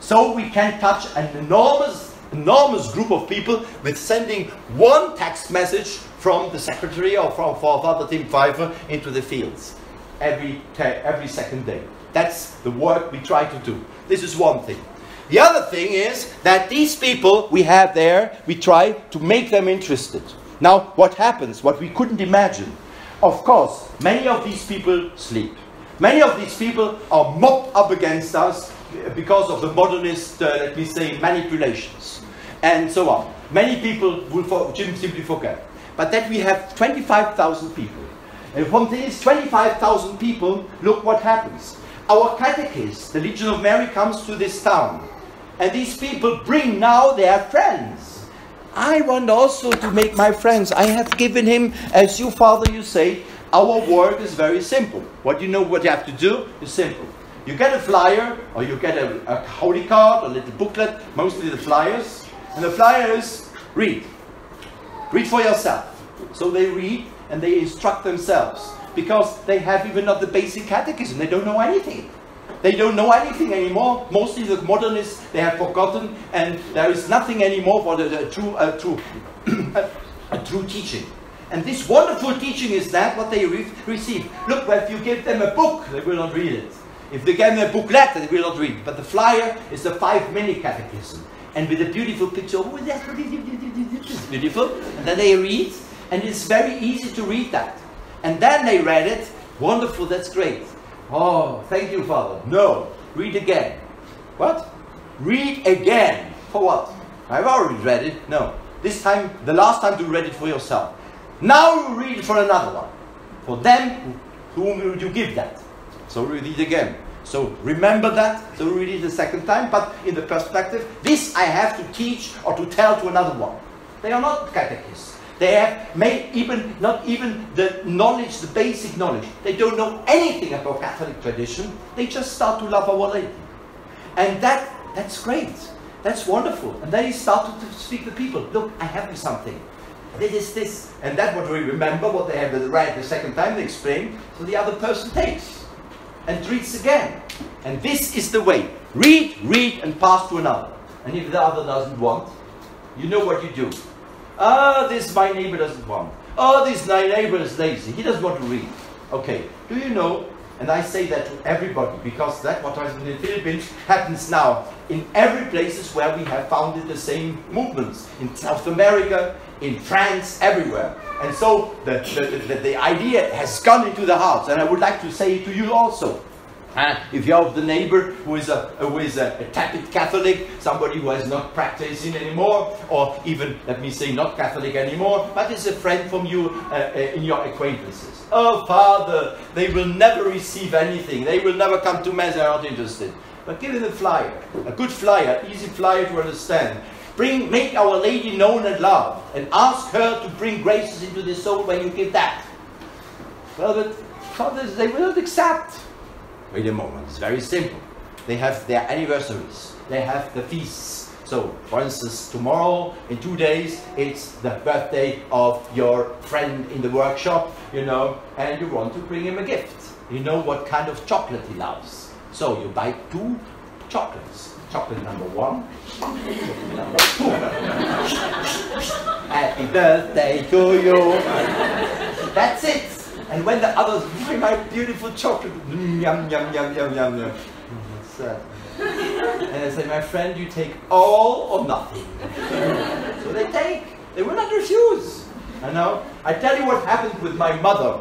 So we can touch an enormous group of people with sending one text message from the secretary or from Father Tim Pfeiffer into the fields every second day. That's the work we try to do. This is one thing. The other thing is that these people we have there, we try to make them interested. Now, what happens, what we couldn't imagine, of course, many of these people sleep. Many of these people are mobbed up against us because of the modernist, let me say, manipulations, and so on. Many people will simply forget. But that we have 25,000 people. And from these 25,000 people, look what happens. Our catechist, the Legion of Mary, comes to this town. And these people bring now their friends. I want also to make my friends. I have given him, as you, Father, you say, our work is very simple. What you have to do is simple. You get a flyer, or you get a holy card, a little booklet, mostly the flyers. And the flyers read. Read for yourself. So they read and they instruct themselves. because they have even not the basic catechism. They don't know anything. They don't know anything anymore. Mostly the modernists, they have forgotten, and there is nothing anymore for the true teaching. And this wonderful teaching is that what they receive. Look, if you give them a book, they will not read it. If they give them a booklet, they will not read it. But the flyer is a 5-minute catechism, and with a beautiful picture. Oh, that's beautiful. And then they read, and it's very easy to read that. And then they read it. Wonderful, that's great. Oh, thank you, Father. No, read again. What? Read again. For what? I've already read it. No. This time, the last time, you read it for yourself. Now you read it for another one. For them whom you give that. So read it again. So remember that. So read it the second time. But in the perspective, this I have to teach or to tell to another one. They are not catechists. They have made not even the knowledge, the basic knowledge. They don't know anything about Catholic tradition. They just start to love Our Lady. And that's great. That's wonderful. And then he started to speak to people. Look, I have something. This. And that's what we remember, what they have read the second time, they explain. So the other person takes and reads again. And this is the way. Read, and pass to another. And if the other doesn't want, you know what you do. This my neighbor doesn't want. This my neighbor is lazy. He doesn't want to read. Okay, do you know, and I say that to everybody, because that's what happens in the Philippines happens now in every places where we have founded the same movements. In South America, in France, everywhere. And so the idea has gone into the hearts, and I would like to say it to you also. If you have the neighbor who is a tepid Catholic, somebody who has not practicing anymore, or even, let me say, not Catholic anymore, but is a friend from you in your acquaintances. Oh, Father, they will never receive anything. They will never come to Mass, they are not interested. But give them a flyer, a good flyer, easy flyer to understand. Make Our Lady known and loved, and ask her to bring graces into the soul when you give that. Well, but fathers, they will not accept. Wait a moment, it's very simple. They have their anniversaries, they have the feasts. So, for instance, tomorrow, in 2 days, it's the birthday of your friend in the workshop, you know, and you want to bring him a gift. You know what kind of chocolate he loves. So, you buy 2 chocolates. Chocolate number 1, chocolate number 2. Happy birthday to you. That's it. And when the others bring my beautiful chocolate, yum, yum, yum, yum, yum, yum. What's that? And I say, my friend, you take all or nothing. So they take. They will not refuse. I know. I tell you what happened with my mother.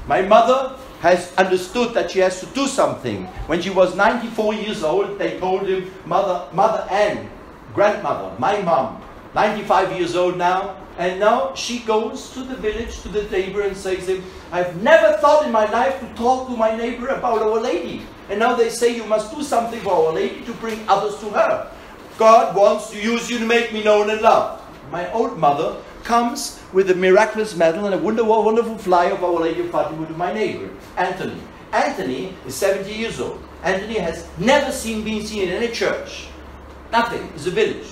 My mother has understood that she has to do something. When she was 94 years old, they told him, Mother Anne, grandmother, my mom, 95 years old now, and now she goes to the village, to the neighbor, and says to him, I've never thought in my life to talk to my neighbor about Our Lady. And now they say you must do something for Our Lady to bring others to her. God wants to use you to make me known and loved. My old mother comes with a miraculous medal and a wonderful flyer of Our Lady of Fatima to my neighbor, Anthony. Anthony is 70 years old. Anthony has never been seen in any church. Nothing. It's a village.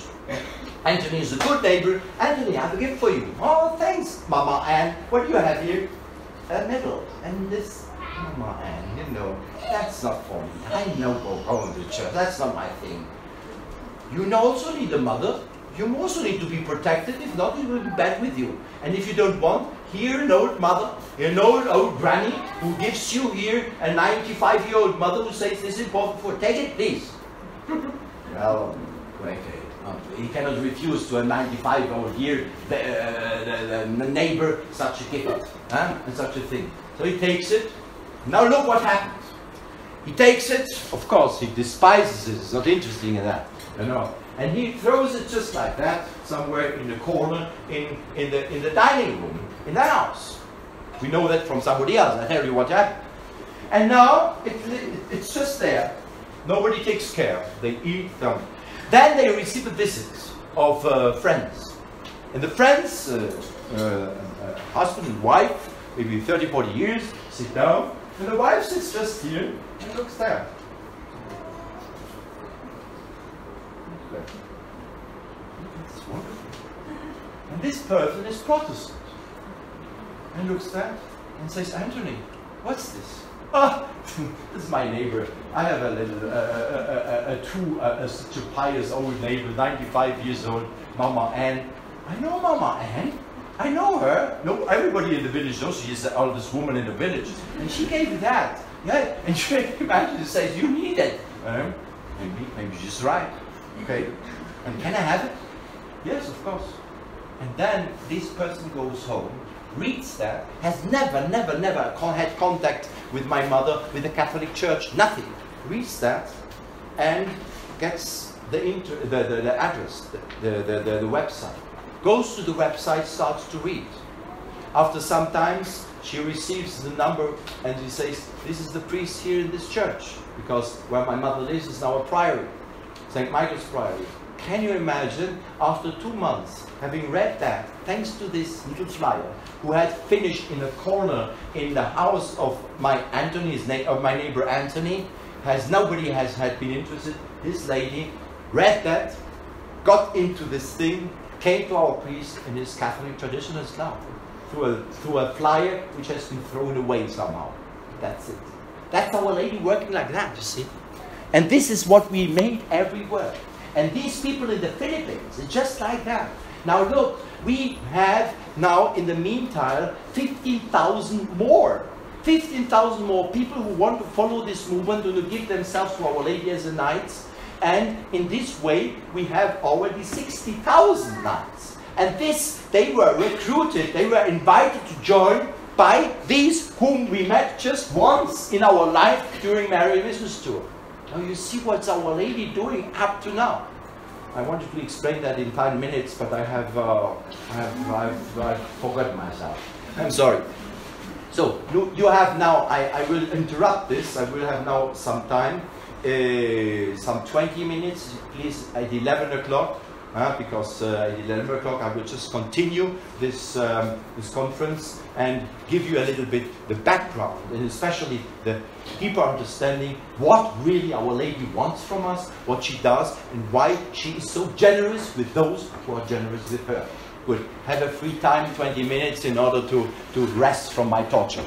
Anthony is a good neighbor. Anthony, I have a gift for you. Oh, thanks, Mama Anne. What do you have here? A medal. And this, Mama Anne, you know, that's not for me. I know going to church. That's not my thing. You also need a mother. You also need to be protected. If not, it will be bad with you. And if you don't want, here an old mother, an old granny who gives you here a 95-year-old mother who says this is important for. Take it, please. Well, okay. He cannot refuse to a 95-year-old here, the neighbor, such a gift, and such a thing. So he takes it. Now look what happens. He takes it. Of course, he despises it. He's not interested in that, you know. And he throws it just like that, somewhere in the corner, in the dining room, in the house. We know that from somebody else. I tell you what happened. And now it's just there. Nobody takes care. They eat them. Then they receive a visit of friends. And the friends, husband and wife, maybe 30, 40 years, sit down. And the wife sits just here and looks there. That's wonderful. And this person is Protestant. And looks there and says, Anthony, What's this? Oh, this is my neighbor. I have a little, such a pious old neighbor, 95 years old, Mama Ann. I know Mama Ann. I know her. No, everybody in the village knows she is the oldest woman in the village. And she gave me that. Yeah, and she imagine says, you need it. Maybe she's right. Okay. And can I have it? Yes, of course. And then this person goes home, reads that, has never had contact with my mother, with the Catholic Church, nothing. Reads that and gets the address, the website. Goes to the website, starts to read. After some time, she receives the number and she says, this is the priest here in this church, because where my mother lives is now a priory, St. Michael's Priory. Can you imagine, after 2 months, having read that, thanks to this little flyer, who had finished in a corner in the house of my neighbor Anthony, nobody had been interested. This lady read that, got into this thing, came to our priest in his Catholic traditionalist now, through a flyer which has been thrown away somehow. That's it. That's Our Lady working like that, you see. And this is what we made everywhere. And these people in the Philippines, it's just like that. Now look, we have now in the meantime 15,000 more. 15,000 more people who want to follow this movement and to give themselves to Our Lady as a Knights. And in this way, we have already 60,000 Knights. And this, they were recruited, they were invited to join by these whom we met just once in our life during Mary Business Tour. Now you see what's Our Lady doing up to now. I wanted to explain that in 5 minutes, but I've forgotten myself. I'm sorry. So you have now, I will interrupt this, I will have now some time, some 20 minutes, please, at 11 o'clock, because at 11 o'clock I will just continue this, this conference and give you a little bit the background, and especially the deeper understanding what really Our Lady wants from us, what she does, and why she is so generous with those who are generous with her. Good. Have a free time, 20 minutes, in order to rest from my torture.